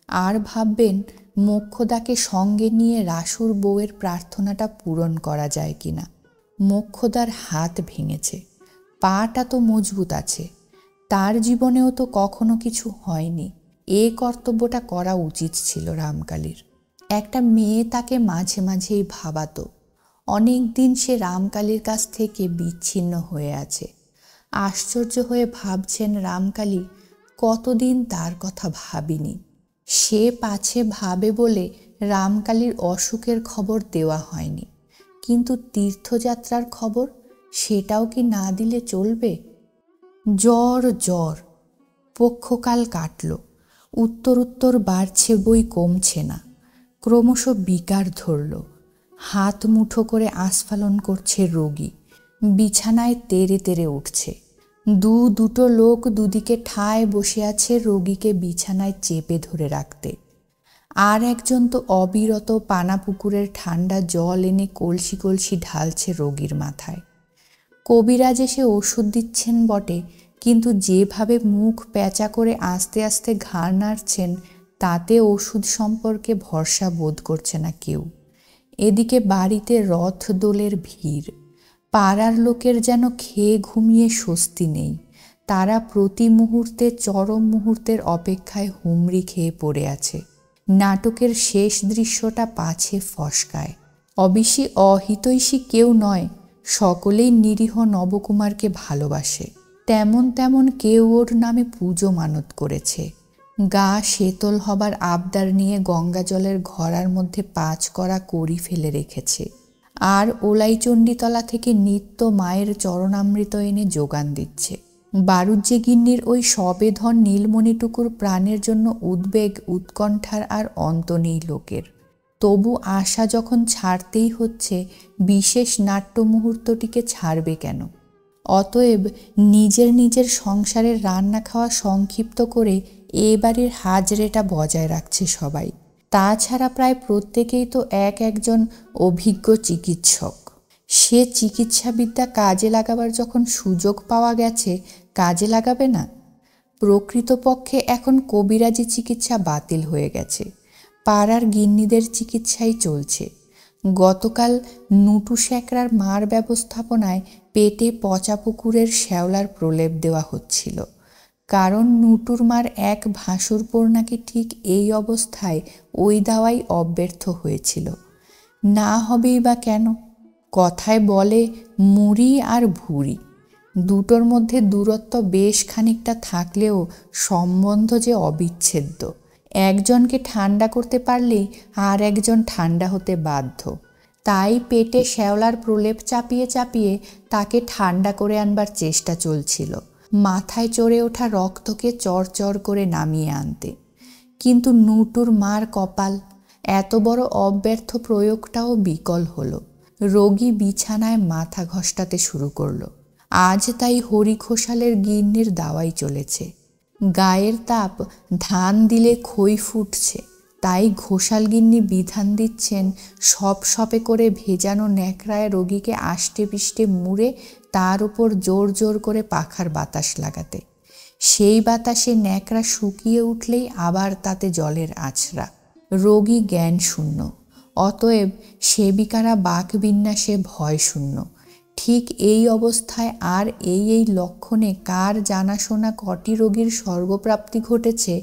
আর ভাববেন মোক্ষদাকে সঙ্গে নিয়ে রাসুর বউয়ের প্রার্থনাটা পূরণ করা যায় কিনা। মোক্ষদার হাত ভেঙেছে, পাটা তো মজবুত আছে, তার জীবনেও তো কখনো কিছু হয়নি। এ কর্তব্যটা করা উচিত ছিল রামকালীর। একটা মেয়ে তাকে মাঝে মাঝেই ভাবাতো। অনেক দিন সে রামকালীর কাছ থেকে বিচ্ছিন্ন হয়ে আছে। আশ্চর্য হয়ে ভাবছেন রামকালী, কতদিন তার কথা ভাবিনি। সে পাছে ভাবে বলে রামকালীর অসুখের খবর দেওয়া হয়নি। কিন্তু তীর্থযাত্রার খবর, সেটাও কি না দিলে চলবে? জ্বর জ্বর, পক্ষকাল কাটল, উত্তর বাড়ছে বই কমছে না। ক্রমশ বিকার ধরল, হাত মুঠো করে আস্ফালন করছে রোগী, বিছানায় তেড়ে তেড়ে উঠছে। দুটো লোক দুদিকে ঠায় বসে আছে রোগীকে বিছানায় চেপে ধরে রাখতে। আর একজন তো অবিরত পানাপুকুরের ঠান্ডা জল এনে কলসি কলসি ঢালছে রোগীর মাথায়। কবিরাজ এসে ওষুধ দিচ্ছেন বটে, কিন্তু যেভাবে মুখ প্যাঁচা করে আস্তে আস্তে ঘাড় নাড়ছেন, তাতে ওষুধ সম্পর্কে ভরসা বোধ করছে না কেউ। এদিকে বাড়িতে রথ দোলের ভিড়। পাড়ার লোকের যেন খেয়ে ঘুমিয়ে স্বস্তি নেই। তারা প্রতি মুহূর্তে চরম মুহূর্তের অপেক্ষায় হুমড়ি খেয়ে পড়ে আছে। নাটকের শেষ দৃশ্যটা পাছে ফসকায়। অবিশ্যি অহিতৈষী কেউ নয়, সকলেই নিরীহ নবকুমারকে ভালোবাসে। তেমন তেমন কেউ ওর নামে পুজো মানত করেছে। গা শীতল হবার আবদার নিয়ে গঙ্গা জলের ঘড়ার মধ্যে 5 কড়া কড়ি ফেলে রেখেছে, আর ওলাইচণ্ডীতলা থেকে নিত্য মায়ের চরণামৃত এনে যোগান দিচ্ছে। বারুজ্জে গিন্নির ওই সবেধন নীলমণিটুকুর প্রাণের জন্য উদ্বেগ উৎকণ্ঠার আর অন্ত নেই লোকের। তবু আশা যখন ছাড়তেই হচ্ছে, বিশেষ নাট্য মুহূর্তটিকে ছাড়বে কেন? অতএব নিজের নিজের সংসারের রান্না খাওয়া সংক্ষিপ্ত করে এ বাড়ির হাজরেটা বজায় রাখছে সবাই। তাছাড়া প্রায় প্রত্যেকেই তো একজন অভিজ্ঞ চিকিৎসক। সে চিকিৎসাবিদ্যা কাজে লাগাবার যখন সুযোগ পাওয়া গেছে, কাজে লাগাবে না? প্রকৃতপক্ষে এখন কবিরাজি চিকিৎসা বাতিল হয়ে গেছে, পাড়ার গিন্নিদের চিকিৎসাই চলছে। গতকাল নুটু শ্যাকরার মার ব্যবস্থাপনায় পেটে পচা পুকুরের শ্যাওলার প্রলেপ দেওয়া হচ্ছিল, কারণ নুটুর মার এক ভাসুরপোর নাকি ঠিক এই অবস্থায় ওই দাওয়াই অব্যর্থ হয়েছিল। না হবেই বা কেন? কথায় বলে মুড়ি আর ভুড়ি, দুটোর মধ্যে দূরত্ব বেশ খানিকটা থাকলেও সম্বন্ধ যে অবিচ্ছেদ্য। একজনকে ঠান্ডা করতে পারলেই আর একজন ঠান্ডা হতে বাধ্য। তাই পেটে শ্যাওলার প্রলেপ চাপিয়ে চাপিয়ে তাকে ঠান্ডা করে আনবার চেষ্টা চলছিল, মাথায় চড়ে ওঠা রক্তকে চরচর করে নামিয়ে আনতে। কিন্তু নুটুর মার কপাল, এত বড় অব্যর্থ প্রয়োগটাও বিকল হলো। রোগী বিছানায় মাথা ঘষ্টাতে শুরু করলো। আজ তাই হরি ঘোষালের গিন্নির দাওয়াই চলেছে। গায়ের তাপ ধান দিলে খই ফুটছে, তাই ঘোষাল গিন্নি বিধান দিচ্ছেন সপ সপে করে ভেজানো ন্যাকড়ায় রোগীকে আষ্টে পিষ্টে মুড়ে তার উপর জোর জোর করে পাখার বাতাস লাগাতে। সেই বাতাসে ন্যাকড়া শুকিয়ে উঠলেই আবার তাতে জলের আছড়া। রোগী জ্ঞান শূন্য, অতএব সেবিকারা বাকবিন্যাসে ভয় শূন্য। ঠিক এই অবস্থায় আর এই লক্ষণে কার জানাশোনা কটি রোগীর স্বর্গপ্রাপ্তি ঘটেছে,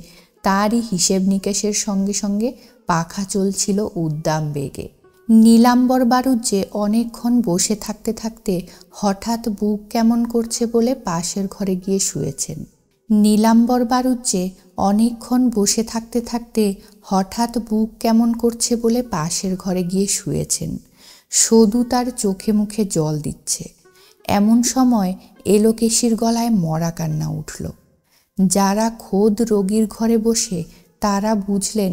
তারই হিসেব নিকেশের সঙ্গে সঙ্গে পাখা চলছিল উদ্দাম বেগে। নীলাম্বর বারুজ্জে অনেকক্ষণ বসে থাকতে থাকতে হঠাৎ বুক কেমন করছে বলে পাশের ঘরে গিয়ে শুয়েছেন। নীলাম্বর বারুজ্জে অনেকক্ষণ বসে থাকতে থাকতে হঠাৎ বুক কেমন করছে বলে পাশের ঘরে গিয়ে শুয়েছেন। সদু তার চোখে মুখে জল দিচ্ছে। এমন সময় এলোকেশির গলায় মরা কান্না উঠল। যারা খোদ রোগীর ঘরে বসে, তারা বুঝলেন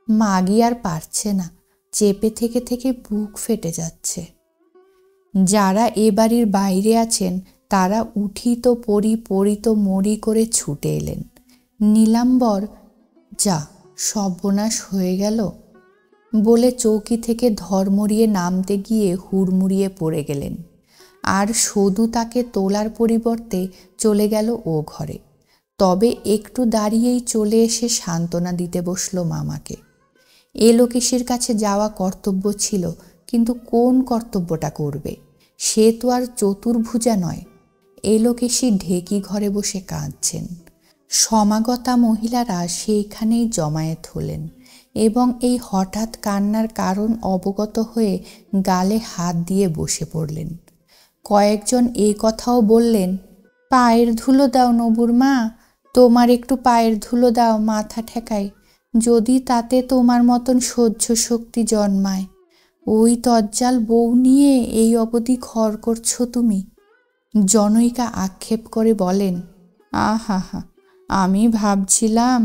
মাগি আর পারছে না, চেপে থেকে থেকে বুক ফেটে যাচ্ছে। যারা এ বাড়ির বাইরে আছেন, তারা উঠিত পরিত মরি করে ছুটে এলেন। নীলাম্বর, যা সর্বনাশ হয়ে গেল বলে চৌকি থেকে ধর্মড়িয়ে নামতে গিয়ে হুড়মুড়িয়ে পড়ে গেলেন। আর সদু তাকে তোলার পরিবর্তে চলে গেল ও ঘরে। তবে একটু দাঁড়িয়েই চলে এসে সান্ত্বনা দিতে বসল মামাকে। এলোকেশির কাছে যাওয়া কর্তব্য ছিল, কিন্তু কোন কর্তব্যটা করবে? সে তো আর চতুর্ভুজা নয়। এলোকেশি ঢেকি ঘরে বসে কাঁদছেন। সমাগতা মহিলারা সেইখানেই জমায়েত হলেন এবং এই হঠাৎ কান্নার কারণ অবগত হয়ে গালে হাত দিয়ে বসে পড়লেন। কয়েকজন এই কথাও বললেন, পায়ের ধুলো দাও নবুর মা, তোমার একটু পায়ের ধুলো দাও, মাথা ঠেকাই, যদি তাতে তোমার মতন সহ্য শক্তি জন্মায়। ওই তজ্জাল বউ নিয়ে এই অবধি ঘর করছো তুমি। জনৈকা আক্ষেপ করে বলেন, আহা হা, আমি ভাবছিলাম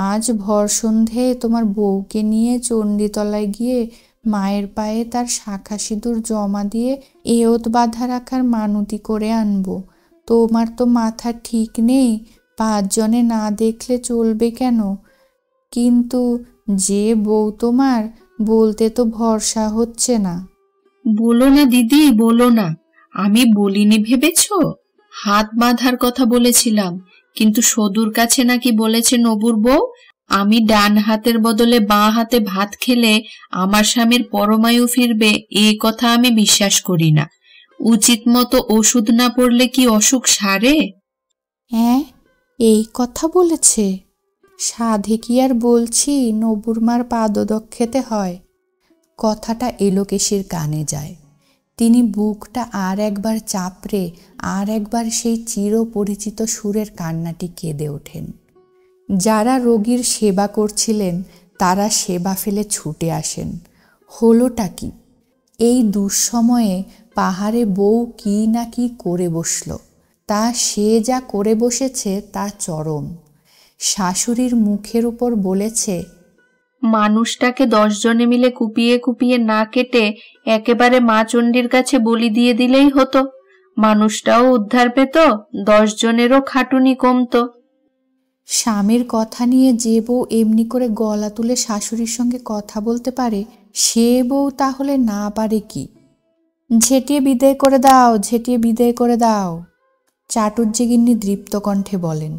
আজ ভর সন্ধে তোমার বউকে নিয়ে চণ্ডীতলায় গিয়ে মায়ের পায়ে তার শাঁখা সিঁদুর জমা দিয়ে এওত বাঁধা রাখার মানুতি করে আনবো। তোমার তো মাথা ঠিক নেই, 5 জনে না দেখলে চলবে কেন? কিন্তু যে বউ তোমার, বলতে তো ভরসা হচ্ছে না। বলো না দিদি, বলো না। আমি বলিনি ভেবেছ? হাত বাঁধার কথা বলেছিলাম, কিন্তু সদুর কাছে নাকি বলেছে নবুর বউ, আমি ডান হাতের বদলে বাঁ হাতে ভাত খেলে আমার স্বামীর পরমায়ু ফিরবে। এই কথা আমি বিশ্বাস করি না। উচিত মতো ওষুধ না পড়লে কি অসুখ সারে? হ্যাঁ, এই কথা বলেছে? সাধে কি আর বলছি নবুর মার পাদদক্ষেতে হয়। কথাটা এলোকেশির কানে যায়। তিনি বুকটা আর একবার চাপড়ে আর একবার সেই চিরপরিচিত সুরের কান্নাটি কেঁদে ওঠেন। যারা রোগীর সেবা করছিলেন তারা সেবা ফেলে ছুটে আসেন। হলোটা কি? এই দুঃসময়ে পাহাড়ে বউ কি না কি করে বসল, তা সে যা করে বসেছে তা চরম। শাশুড়ির মুখের উপর বলেছে, মানুষটাকে 10 জনে মিলে কুপিয়ে কুপিয়ে না কেটে একেবারে মা চণ্ডীর কাছে বলি দিয়ে দিলেই হতো, মানুষটাও উদ্ধার পেত, 10 জনেরও খাটুনি কমতো। স্বামীর কথা নিয়ে যে বউ এমনি করে গলা তুলে শাশুড়ির সঙ্গে কথা বলতে পারে, সে বউ তাহলে না পারে কি? ঝেঁটিয়ে বিদায় করে দাও, ঝেঁটিয়ে বিদায় করে দাও, চাটুজ্জেগিন্নি দৃপ্ত কণ্ঠে বলেন।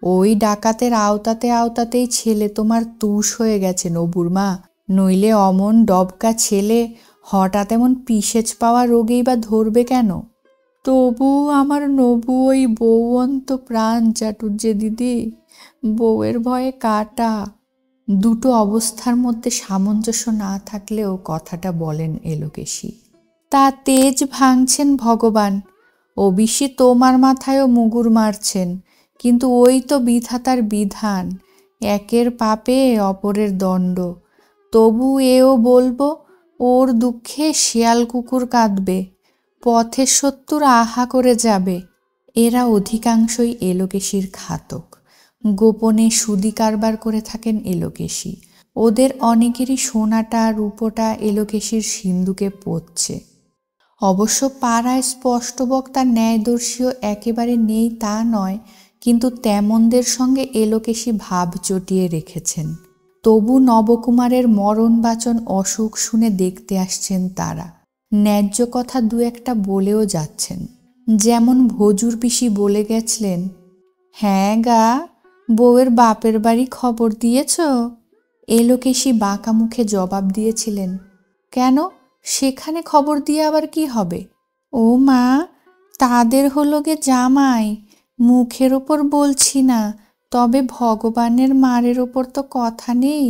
ওই ডাকাতের আওতাতে আওতাতেই ছেলে তোমার তুষ হয়ে গেছে নবুর মা, নইলে অমন ডবকা ছেলে হঠাৎ এমন পিসেচ পাওয়া রোগেই বা ধরবে কেন? তবু আমার নবু ওই বউন্ত প্রাণ চাটুজ্জে দিদি, বউয়ের ভয়ে কাটা। দুটো অবস্থার মধ্যে সামঞ্জস্য না থাকলেও কথাটা বলেন এলোকেশী। তা তেজ ভাঙছেন ভগবান, অবিশ্যি তোমার মাথায়ও মুগুর মারছেন, কিন্তু ওই তো বিধাতার বিধান, একের পাপে অপরের দণ্ড। তবু এও বলবো, ওর দুঃখে শেয়াল কুকুর কাঁদবে, পথের শত্রুর আহা করে যাবে। এরা অধিকাংশই এলোকেশীর ঘাতক। গোপনে সুদি কারবার করে থাকেন এলোকেশী। ওদের অনেকেরই সোনাটা রূপোটা এলোকেশীর সিন্ধুকে পড়ছে। অবশ্য পাড়ায় স্পষ্টবক্তা ন্যায়দর্শীও একেবারে নেই তা নয়, কিন্তু তেমনদের সঙ্গে এলোকেশী ভাব চটিয়ে রেখেছেন। তবু নবকুমারের মরণবাচন অসুখ শুনে দেখতে আসছেন তারা। ন্যায্য কথা দু একটা বলেও যাচ্ছেন। যেমন ভজুর পিসি বলে গেছলেন, হ্যাঁ গা, বউয়ের বাপের বাড়ি খবর দিয়েছ? এলোকেশী বাঁকা মুখে জবাব দিয়েছিলেন, কেন, সেখানে খবর দিয়ে আবার কি হবে? ও মা, তাদের হলো গে জামাই, মুখের ওপর বলছি না, তবে ভগবানের মারের ওপর তো কথা নেই,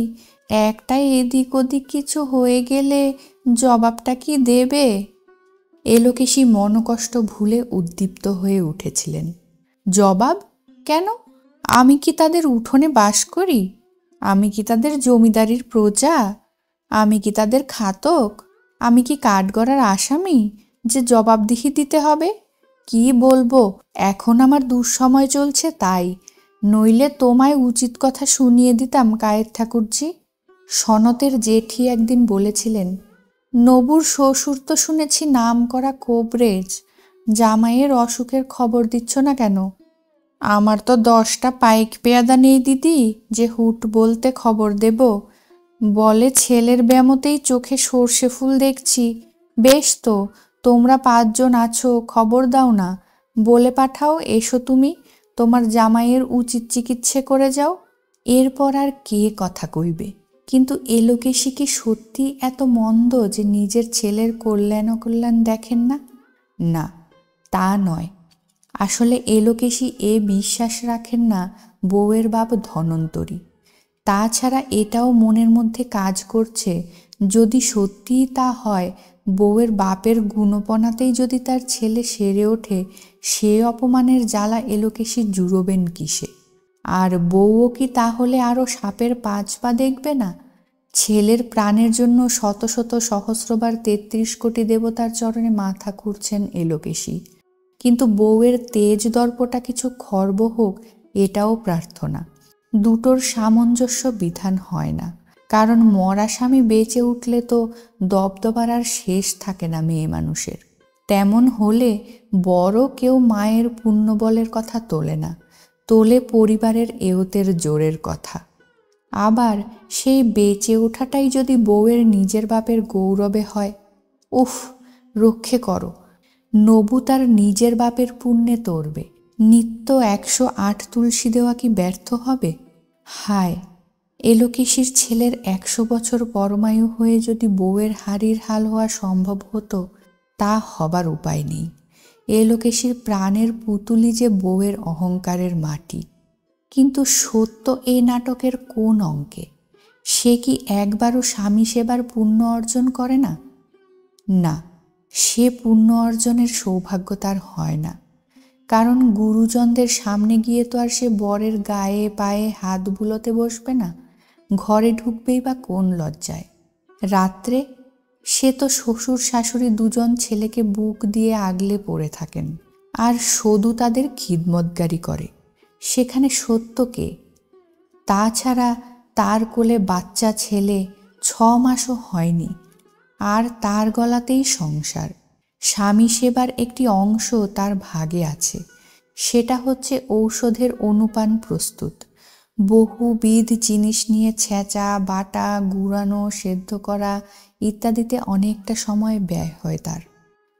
একটা এদিক ওদিক কিছু হয়ে গেলে জবাবটা কি দেবে? এলোকেশী মনকষ্ট ভুলে উদ্দীপ্ত হয়ে উঠেছিলেন। জবাব কেন? আমি কি তাদের উঠোনে বাস করি? আমি কি তাদের জমিদারির প্রজা? আমি কি তাদের খাতক? আমি কি কাঠগড়ার আসামি যে জবাবদিহি দিতে হবে? কি বলবো, এখন আমার দুঃসময় চলছে তাই, নইলে তোমায় উচিত কথা শুনিয়ে দিতাম কায়ের ঠাকুরজি। সনতের জেঠি একদিন বলেছিলেন, নবুর শ্বশুর তো শুনেছি নাম করা কোবরেজ, জামাইয়ের অসুখের খবর দিচ্ছ না কেন? আমার তো 10টা পাইক পেয়াদা নেই দিদি যে হুট বলতে খবর দেব। বলে ছেলের ব্যামোতেই চোখে সর্ষে ফুল দেখছি। বেশ তো, তোমরা 5 জন আছো, খবর দাও না, বলে পাঠাও এসো তুমি, তোমার জামাইয়ের উচিত চিকিৎসা করে যাও। এরপর আর কে কথা কইবে? কিন্তু এলোকেশী কি সত্যি এত মন্দ যে নিজের ছেলের কল্যাণ অকল্যাণ দেখেন না? না, তা নয়। আসলে এলোকেশী এ বিশ্বাস রাখেন না বউয়ের বাপ ধনন্তরী। তাছাড়া এটাও মনের মধ্যে কাজ করছে, যদি সত্যিই তা হয়, বউয়ের বাপের গুণপনাতেই যদি তার ছেলে সেরে ওঠে, সে অপমানের জ্বালা এলোকেশী জুড়বেন কিসে? আর বউও কি তাহলে আরও সাপের 5 পা দেখবে না? ছেলের প্রাণের জন্য শত শত সহস্রবার 33 কোটি দেবতার চরণে মাথা খুঁড়ছেন এলোকেশী, কিন্তু বউয়ের তেজ দর্পটা কিছু খর্ব হোক এটাও প্রার্থনা। দুটোর সামঞ্জস্য বিধান হয় না, কারণ মরা স্বামী বেঁচে উঠলে তো দবদবার আর শেষ থাকে না মেয়ে মানুষের। তেমন হলে বড় কেউ মায়ের পুণ্যবলের কথা তোলে না, তোলে পরিবারের এওতের জোরের কথা। আবার সেই বেঁচে ওঠাটাই যদি বউয়ের নিজের বাপের গৌরবে হয়, উফ, রক্ষে করো, নবু তার নিজের বাপের পুণ্যে তরবে, নিত্য 108 তুলসী দেওয়া কি ব্যর্থ হবে? হায়, এলোকেশীর ছেলের 100 বছর পরমায়ু হয়ে যদি বউয়ের হাড়ির হাল হওয়া সম্ভব হতো, তা হবার উপায় নেই। এলোকেশীর প্রাণের পুতুলি যে বউয়ের অহংকারের মাটি। কিন্তু সত্য এ নাটকের কোন অঙ্কে? সে কি একবারও স্বামী সেবার পুণ্য অর্জন করে না? না, সে পুণ্য অর্জনের সৌভাগ্য তার হয় না। কারণ গুরুজনদের সামনে গিয়ে তো আর সে বরের গায়ে পায়ে হাত বুলোতে বসবে না, ঘরে ঢুকবেই বা কোন লজ্জায়। রাত্রে সে তো শ্বশুর শাশুড়ি দুজন ছেলেকে বুক দিয়ে আগলে পড়ে থাকেন, আর সদু তাদের খিদমতগারি করে। সেখানে সত্যকে, তাছাড়া তার কোলে বাচ্চা ছেলে 6 মাসও হয়নি, আর তার গলাতেই সংসার। স্বামী সেবার একটি অংশ তার ভাগে আছে, সেটা হচ্ছে ঔষধের অনুপান প্রস্তুত। বহুবিধ জিনিস নিয়ে ছেঁচা, বাটা, গুঁড়ানো, সেদ্ধ করা ইত্যাদিতে অনেকটা সময় ব্যয় হয় তার।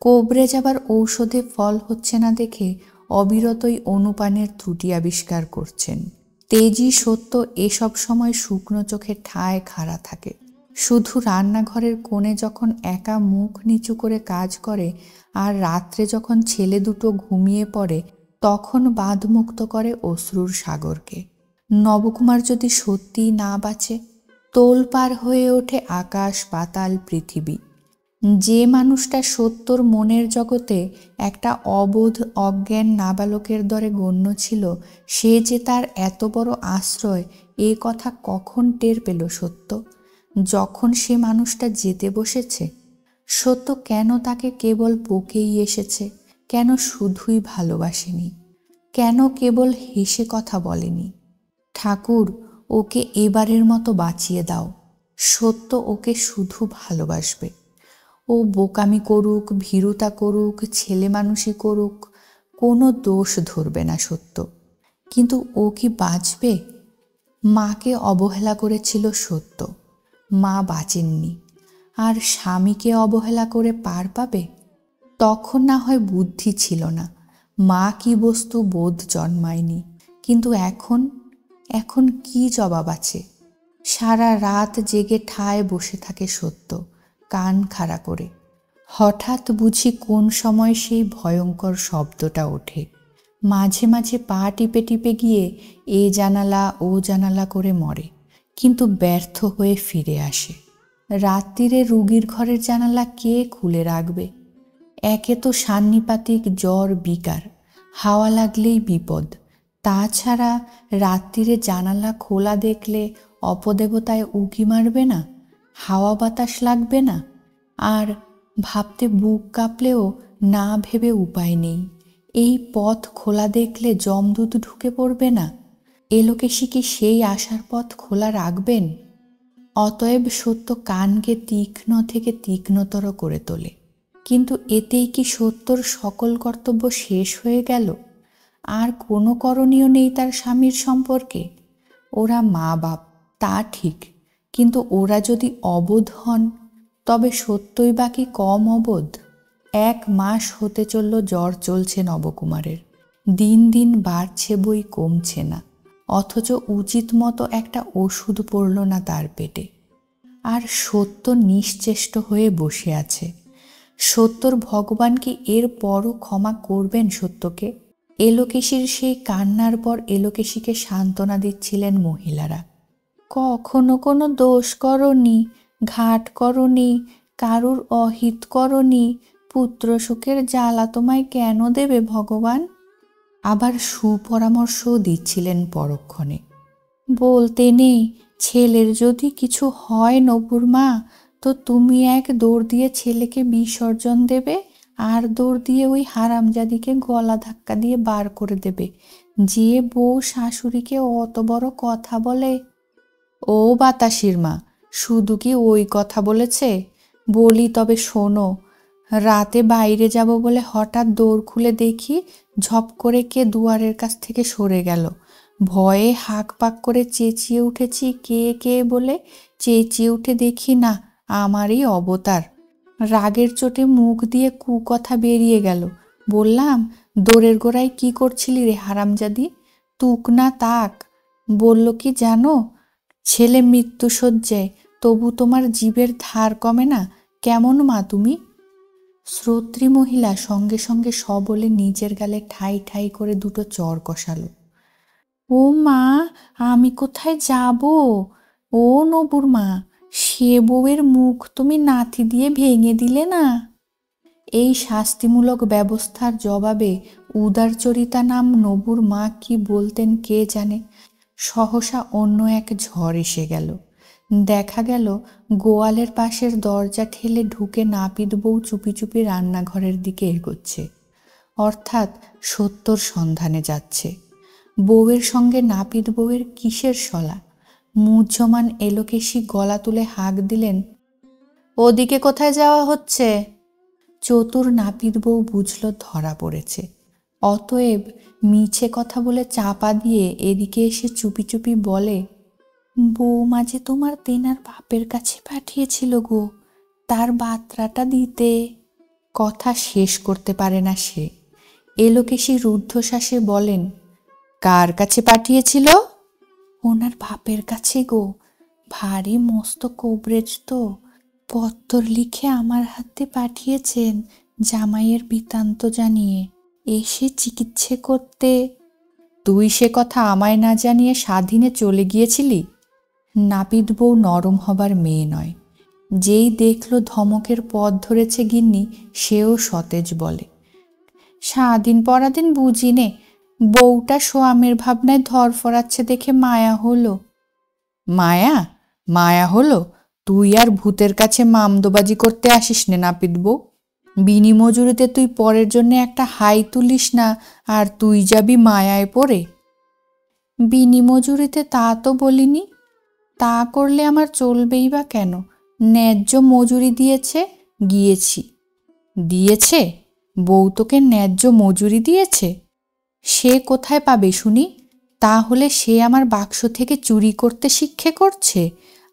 কোবরে যাবার ঔষধে ফল হচ্ছে না দেখে অবিরতই অনুপানের ত্রুটি আবিষ্কার করছেন। তেজি সত্য এসব সময় শুকনো চোখে ঠায় খাড়া থাকে। শুধু রান্নাঘরের কোণে যখন একা মুখ নিচু করে কাজ করে, আর রাত্রে যখন ছেলে দুটো ঘুমিয়ে পড়ে, তখন বাঁধমুক্ত করে অশ্রুর সাগরকে। নবকুমার যদি সত্যিই না বাঁচে, তোলপাড় হয়ে ওঠে আকাশ পাতাল পৃথিবী। যে মানুষটা সত্যর মনের জগতে একটা অবোধ অজ্ঞান নাবালকের দরে গণ্য ছিল, সে যে তার এত বড় আশ্রয়, এ কথা কখন টের পেল সত্য? যখন সে মানুষটা যেতে বসেছে। সত্য কেন তাকে কেবল বকেই এসেছে? কেন শুধুই ভালোবাসেনি? কেন কেবল হেসে কথা বলেনি? ঠাকুর, ওকে এবারের মতো বাঁচিয়ে দাও। সত্য ওকে শুধু ভালোবাসবে। ও বোকামি করুক, ভীরুতা করুক, ছেলে মানুষই করুক, কোনো দোষ ধরবে না সত্য। কিন্তু ও কি বাঁচবে? মাকে অবহেলা করেছিল সত্য, মা বাঁচেননি। আর স্বামীকে অবহেলা করে পার পাবে? তখন না হয় বুদ্ধি ছিল না, মা কি বস্তু বোধ জন্মায়নি। কিন্তু এখন কি জবাব আছে? সারা রাত জেগে ঠায় বসে থাকে সত্য, কান খাড়া করে। হঠাৎ বুঝি কোন সময় সেই ভয়ঙ্কর শব্দটা ওঠে। মাঝে মাঝে পা টিপে টিপে গিয়ে এ জানালা ও জানালা করে মরে, কিন্তু ব্যর্থ হয়ে ফিরে আসে। রাত্রিরে রুগীর ঘরের জানালা কে খুলে রাখবে? একে তো সান্নিপাতিক জ্বর বিকার, হাওয়া লাগলেই বিপদ। তাছাড়া রাত্রিরে জানালা খোলা দেখলে অপদেবতায় উঁকি মারবে না? হাওয়া বাতাস লাগবে না? আর ভাবতে বুক কাঁপলেও না ভেবে উপায় নেই, এই পথ খোলা দেখলে যমদূত ঢুকে পড়বে না? এলোকেশী কি সেই আসার পথ খোলা রাখবেন? অতএব সত্য কানকে তীক্ষ্ণ থেকে তীক্ষ্ণতর করে তোলে। কিন্তু এতেই কি সত্যর সকল কর্তব্য শেষ হয়ে গেল? আর কোনো করণীয় নেই তার স্বামীর সম্পর্কে? ওরা মা বাপ, তা ঠিক, কিন্তু ওরা যদি অবোধ হন, তবে সত্যই বাকি কম অবোধ? 1 মাস হতে চলল জ্বর চলছে নবকুমারের, দিন দিন বাড়ছে বই কমছে না, অথচ উচিত মতো একটা ওষুধ পড়ল না তার পেটে। আর সত্য নিশ্চেষ্ট হয়ে বসে আছে। সত্যর ভগবান কি এর পরও ক্ষমা করবেন সত্যকে? এলোকেশীর সেই কান্নার পর এলোকেশীকে সান্ত্বনা দিচ্ছিলেন মহিলারা। কখনো কোনো দোষ করনি, ঘাট করনি, কারুর অহিত করনি, পুত্র সুখের জ্বালা তোমায় কেন দেবে ভগবান? আবার সুপরামর্শও দিচ্ছিলেন পরক্ষণে। বলতে নেই, ছেলের যদি কিছু হয় নবুর মা, তো তুমি এক দৌড় দিয়ে ছেলেকে বিসর্জন দেবে, আর দৌড় দিয়ে ওই হারামজাদিকে গলা ধাক্কা দিয়ে বার করে দেবে, যে বউ শাশুড়িকে অত বড় কথা বলে। ও বাতাসির মা, শুধু কি ওই কথা বলেছে? বলি তবে শোনো। রাতে বাইরে যাব বলে হঠাৎ দৌড় খুলে দেখি ঝপ করে কে দুয়ারের কাছ থেকে সরে গেল। ভয়ে হাঁক পাক করে চেঁচিয়ে উঠেছি কে কে বলে, চেঁচিয়ে উঠে দেখি না, আমারই অবতার। রাগের চোটে মুখ দিয়ে কুকথা বেরিয়ে গেল। বললাম, দোরের গোড়ায় কি করছিলি রে হারামজাদি? তুক না তাক। বলল কি জানো, ছেলে মৃত্যুশয্যায়, তবু তোমার জীবের ধার কমে না, কেমন মা তুমি? শ্রোত্রী মহিলা সঙ্গে সঙ্গে সবলে নিজের গালে ঠাই ঠাই করে দুটো চর কষালো। ও মা, আমি কোথায় যাব? ও নবুর মা, সে বউয়ের মুখ তুমি নাথি দিয়ে ভেঙে দিলে না? এই শাস্তিমূলক ব্যবস্থার জবাবে উদারচরিতা নাম নবুর মা কি বলতেন কে জানে। সহসা অন্য এক ঝড় এসে গেল। দেখা গেল গোয়ালের পাশের দরজা ঠেলে ঢুকে নাপিত বউ চুপি চুপি রান্নাঘরের দিকে এগোচ্ছে, অর্থাৎ সত্যর সন্ধানে যাচ্ছে। বউয়ের সঙ্গে নাপিত বউয়ের কিসের সলা? মুহ্যমান এলোকেশী গলা তুলে হাঁক দিলেন, ওদিকে কোথায় যাওয়া হচ্ছে? চতুর নাপিত বউ বুঝল ধরা পড়েছে, অতএব মিছে কথা বলে চাপা দিয়ে এদিকে এসে চুপি চুপি বলে, বৌমা যে তোমার তেনার বাপের কাছে পাঠিয়েছিল গো, তার বার্তাটা দিতে। কথা শেষ করতে পারে না সে। এলোকেশী রুদ্ধশ্বাসে বলেন, কার কাছে পাঠিয়েছিল? ওনার বাপের কাছে গো, ভারী মস্ত কবরেজ তো, পত্তর লিখে আমার হাতে পাঠিয়েছেন জামাইয়ের বৃত্তান্ত জানিয়ে, এসে চিকিৎসা করতে। তুই সে কথা আমায় না জানিয়ে স্বাধীনে চলে গিয়েছিলি? নাপিত বউ নরম হবার মেয়ে নয়। যেই দেখল ধমকের পথ ধরেছে গিন্নি, সেও সতেজ বলে, স্বাধীন পরাধীন বুঝি নে, বউটা সোয়ামের ভাবনায় ধরফরাচ্ছে দেখে মায়া হলো। মায়া? মায়া হলো? তুই আর ভূতের কাছে মামদোবাজি করতে আসিস নে নাপিত বউ। বিনি মজুরিতে তুই পরের জন্য একটা হাই তুলিস না, আর তুই যাবি মায়ায় পড়ে। বিনি মজুরিতে তা তো বলিনি। তা করলে আমার চলবেই বা কেন? ন্যায্য মজুরি দিয়েছে, গিয়েছি। দিয়েছে? বউ তোকে ন্যায্য মজুরি দিয়েছে? সে কোথায় পাবে শুনি? তাহলে সে আমার বাক্স থেকে চুরি করতে শিক্ষে করছে,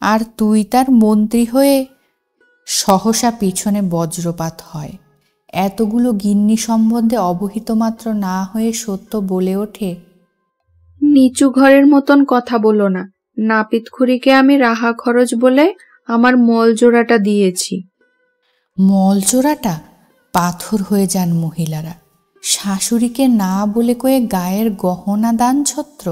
আর তুই তার মন্ত্রী হয়ে। সহসা পিছনে বজ্রপাত হয়। এতগুলো গিন্নি সম্বন্ধে অবহিত মাত্র না হয়ে সত্য বলে ওঠে, নিচু ঘরের মতন কথা বলো না। নাপিত খুড়িকে আমি রাহা খরচ বলে আমার মল জোড়াটা দিয়েছি। মল জোড়াটা? পাথর হয়ে যান মহিলারা। শাশুড়িকে না বলে কয়ে গায়ের গহনা দান ছত্র।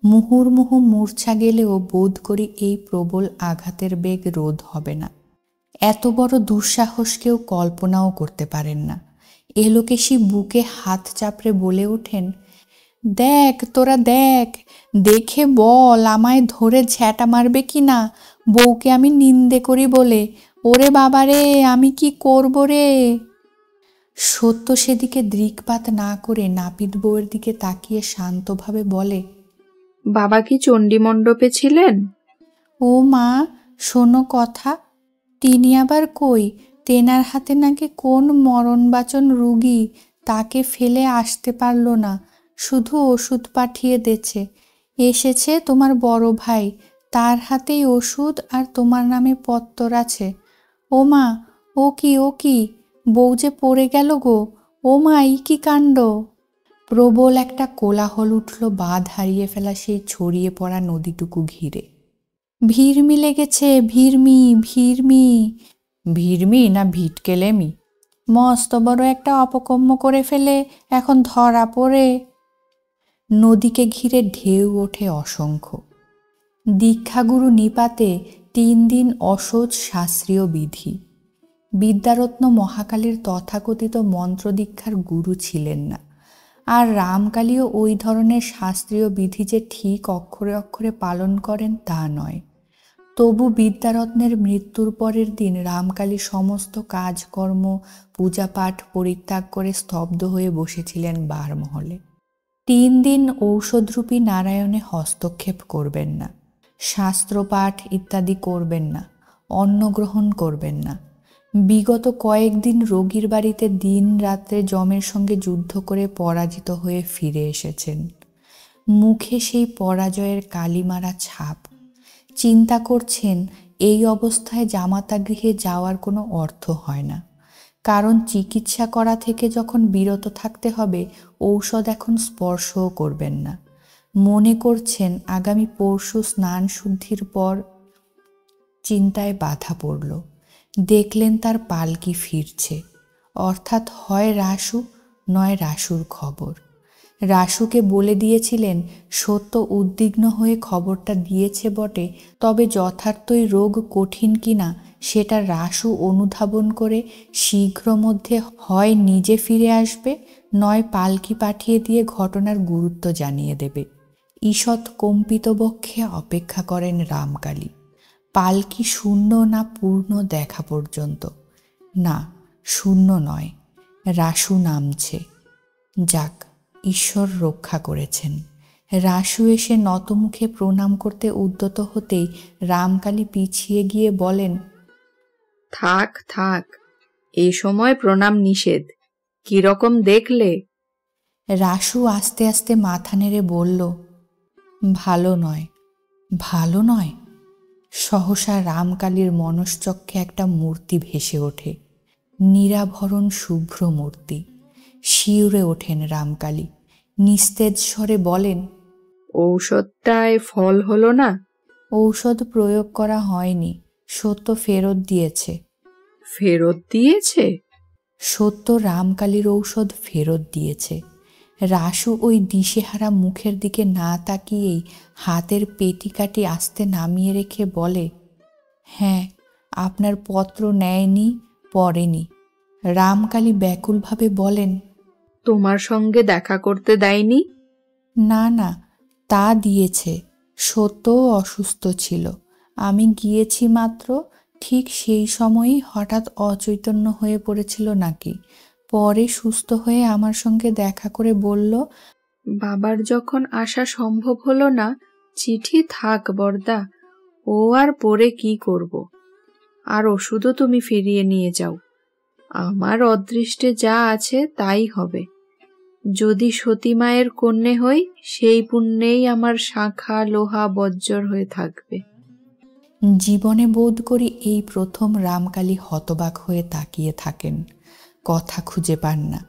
মুহুর্মুহু মূর্ছা গেলেও বোধ করি এই প্রবল আঘাতের বেগ রোধ হবে না। এত বড় দুঃসাহস কেউ কল্পনাও করতে পারেন না। এলোকেশী বুকে হাত চাপড়ে বলে ওঠেন, দেখ তোরা দেখ, দেখে বল আমায় ধরে ঝ্যাঁটা মারবে কি না, বউকে আমি নিন্দে করি বলে। ওরে বাবারে, আমি কি করব রে? সত্য সেদিকে দৃকপাত না করে নাপিত বউয়ের দিকে তাকিয়ে শান্তভাবে বলে, বাবা কি চণ্ডীমণ্ডপে ছিলেন? ও মা, শোনো কথা। তিনি আবার কই? তেনার হাতে নাকি কোন মরণবাচন রুগী, তাকে ফেলে আসতে পারল না, শুধু ওষুধ পাঠিয়ে দেছে। এসেছে তোমার বড় ভাই, তার হাতেই ওষুধ আর তোমার নামে পত্তর আছে। ও মা, ও কি ও কি, বউ যে পড়ে গেল গো। ও মা, ই কি কাণ্ড! প্রবল একটা কোলাহল উঠল বাঁধ হারিয়ে ফেলা সেই ছড়িয়ে পড়া নদীটুকু ঘিরে। ভিড়মি লেগেছে, ভিড়মি, ভিড়মি। ভিড়মি না ভিটকেলেমি? মস্ত বড় একটা অপকর্ম করে ফেলে এখন ধরা পড়ে। নদীকে ঘিরে ঢেউ ওঠে অসংখ্য। দীক্ষাগুরু নিপাতে 3 দিন অসহজ শাস্ত্রীয় বিধি। বিদ্যারত্ন মহাকালীর তথাকথিত মন্ত্রদীক্ষার গুরু ছিলেন না, আর রামকালীও ওই ধরনের শাস্ত্রীয় বিধি যে ঠিক অক্ষরে অক্ষরে পালন করেন তা নয়। তবু বিদ্যারত্নের মৃত্যুর পরের দিন রামকালী সমস্ত কাজকর্ম পূজাপাঠ পরিত্যাগ করে স্তব্ধ হয়ে বসেছিলেন বারমহলে। 3 দিন ঔষধরূপী নারায়ণে হস্তক্ষেপ করবেন না, শাস্ত্রপাঠ ইত্যাদি করবেন না, অন্ন গ্রহণ করবেন না। বিগত কয়েকদিন রোগীর বাড়িতে দিন রাত্রে যমের সঙ্গে যুদ্ধ করে পরাজিত হয়ে ফিরে এসেছেন। মুখে সেই পরাজয়ের কালিমারা ছাপ। চিন্তা করছেন এই অবস্থায় জামাতা গৃহে যাওয়ার কোনো অর্থ হয় না, কারণ চিকিৎসা করা থেকে যখন বিরত থাকতে হবে, ঔষধ এখন স্পর্শও করবেন না। মনে করছেন আগামী পরশু স্নান শুদ্ধির পর। চিন্তায় বাধা পড়ল। দেখলেন তার পালকি ফিরছে, অর্থাৎ হয় রাসু নয় রাসুর খবর। রাসুকে বলে দিয়েছিলেন সত্য উদ্বিগ্ন হয়ে খবরটা দিয়েছে বটে, তবে যথার্থই রোগ কঠিন কিনা সেটা রাসু অনুধাবন করে শীঘ্র মধ্যে হয় নিজে ফিরে আসবে, নয় পালকি পাঠিয়ে দিয়ে ঘটনার গুরুত্ব জানিয়ে দেবে। ঈষৎ কম্পিত বক্ষে অপেক্ষা করেন রামকালী, পালকি শূন্য না পূর্ণ দেখা পর্যন্ত। না, শূন্য নয়, রাসু নামছে। যাক, ঈশ্বর রক্ষা করেছেন। রাসু এসে নতমুখে প্রণাম করতে উদ্যত হতেই রামকালী পিছিয়ে গিয়ে বলেন, থাক থাক, এ সময় প্রণাম নিষেধ। কিরকম দেখলে? রাসু আস্তে আস্তে মাথা নেড়ে বলল, ভালো নয়, ভালো নয়। সহসা রামকালীর মনশ্চক্ষে একটা মূর্তি ভেসে ওঠে, নিরাভরণ শুভ্র মূর্তি। শিউরে ওঠেন রামকালী, নিস্তেজ স্বরে বলেন, ঔষধটায় ফল হলো না? ঔষধ প্রয়োগ করা হয়নি, সত্য ফেরত দিয়েছে। ফেরত দিয়েছে? সত্য রামকালীর ঔষধ ফেরত দিয়েছে। রাসু ওই দিশেহারা মুখের দিকে না তাকিয়েই হাতের পেটিকাটি আস্তে নামিয়ে রেখে বলে, হ্যাঁ, আপনার পত্র নেয়নি, পড়েনি। রামকালী ব্যাকুলভাবে বলেন, তোমার সঙ্গে দেখা করতে দেয়নি? না না, তা দিয়েছে। সত্যও অসুস্থ ছিল, আমি গিয়েছি মাত্র। ঠিক সেই সময়ই হঠাৎ অচৈতন্য হয়ে পড়েছিল নাকি, পরে সুস্থ হয়ে আমার সঙ্গে দেখা করে বলল, বাবার যখন আসা সম্ভব হলো না, চিঠি থাক বর্দা, ও আর পড়ে কি করব। আর ওষুধও তুমি ফিরিয়ে নিয়ে যাও। আমার অদৃষ্টে যা আছে তাই হবে। যদি সতী মায়ের কন্যে হই, সেই পুণ্যেই আমার শাঁখা লোহা বজ্জর হয়ে থাকবে। জীবনে বোধ করি এই প্রথম রামকালী হতবাক হয়ে তাকিয়ে থাকেন, কথা খুঁজে পান না।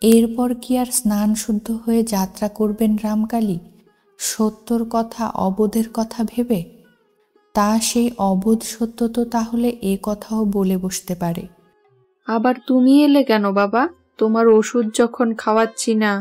এরপর কি আর স্নান শুদ্ধ হয়ে যাত্রা করবেন রামকালী, সত্যর কথা, অবোধের কথা ভেবে? তা সেই অবোধ সত্য তো তাহলে এ কথাও বলে বসতে পারে, আবার তুমি এলে কেন বাবা? তোমার ওষুধ যখন খাওয়াচ্ছি না।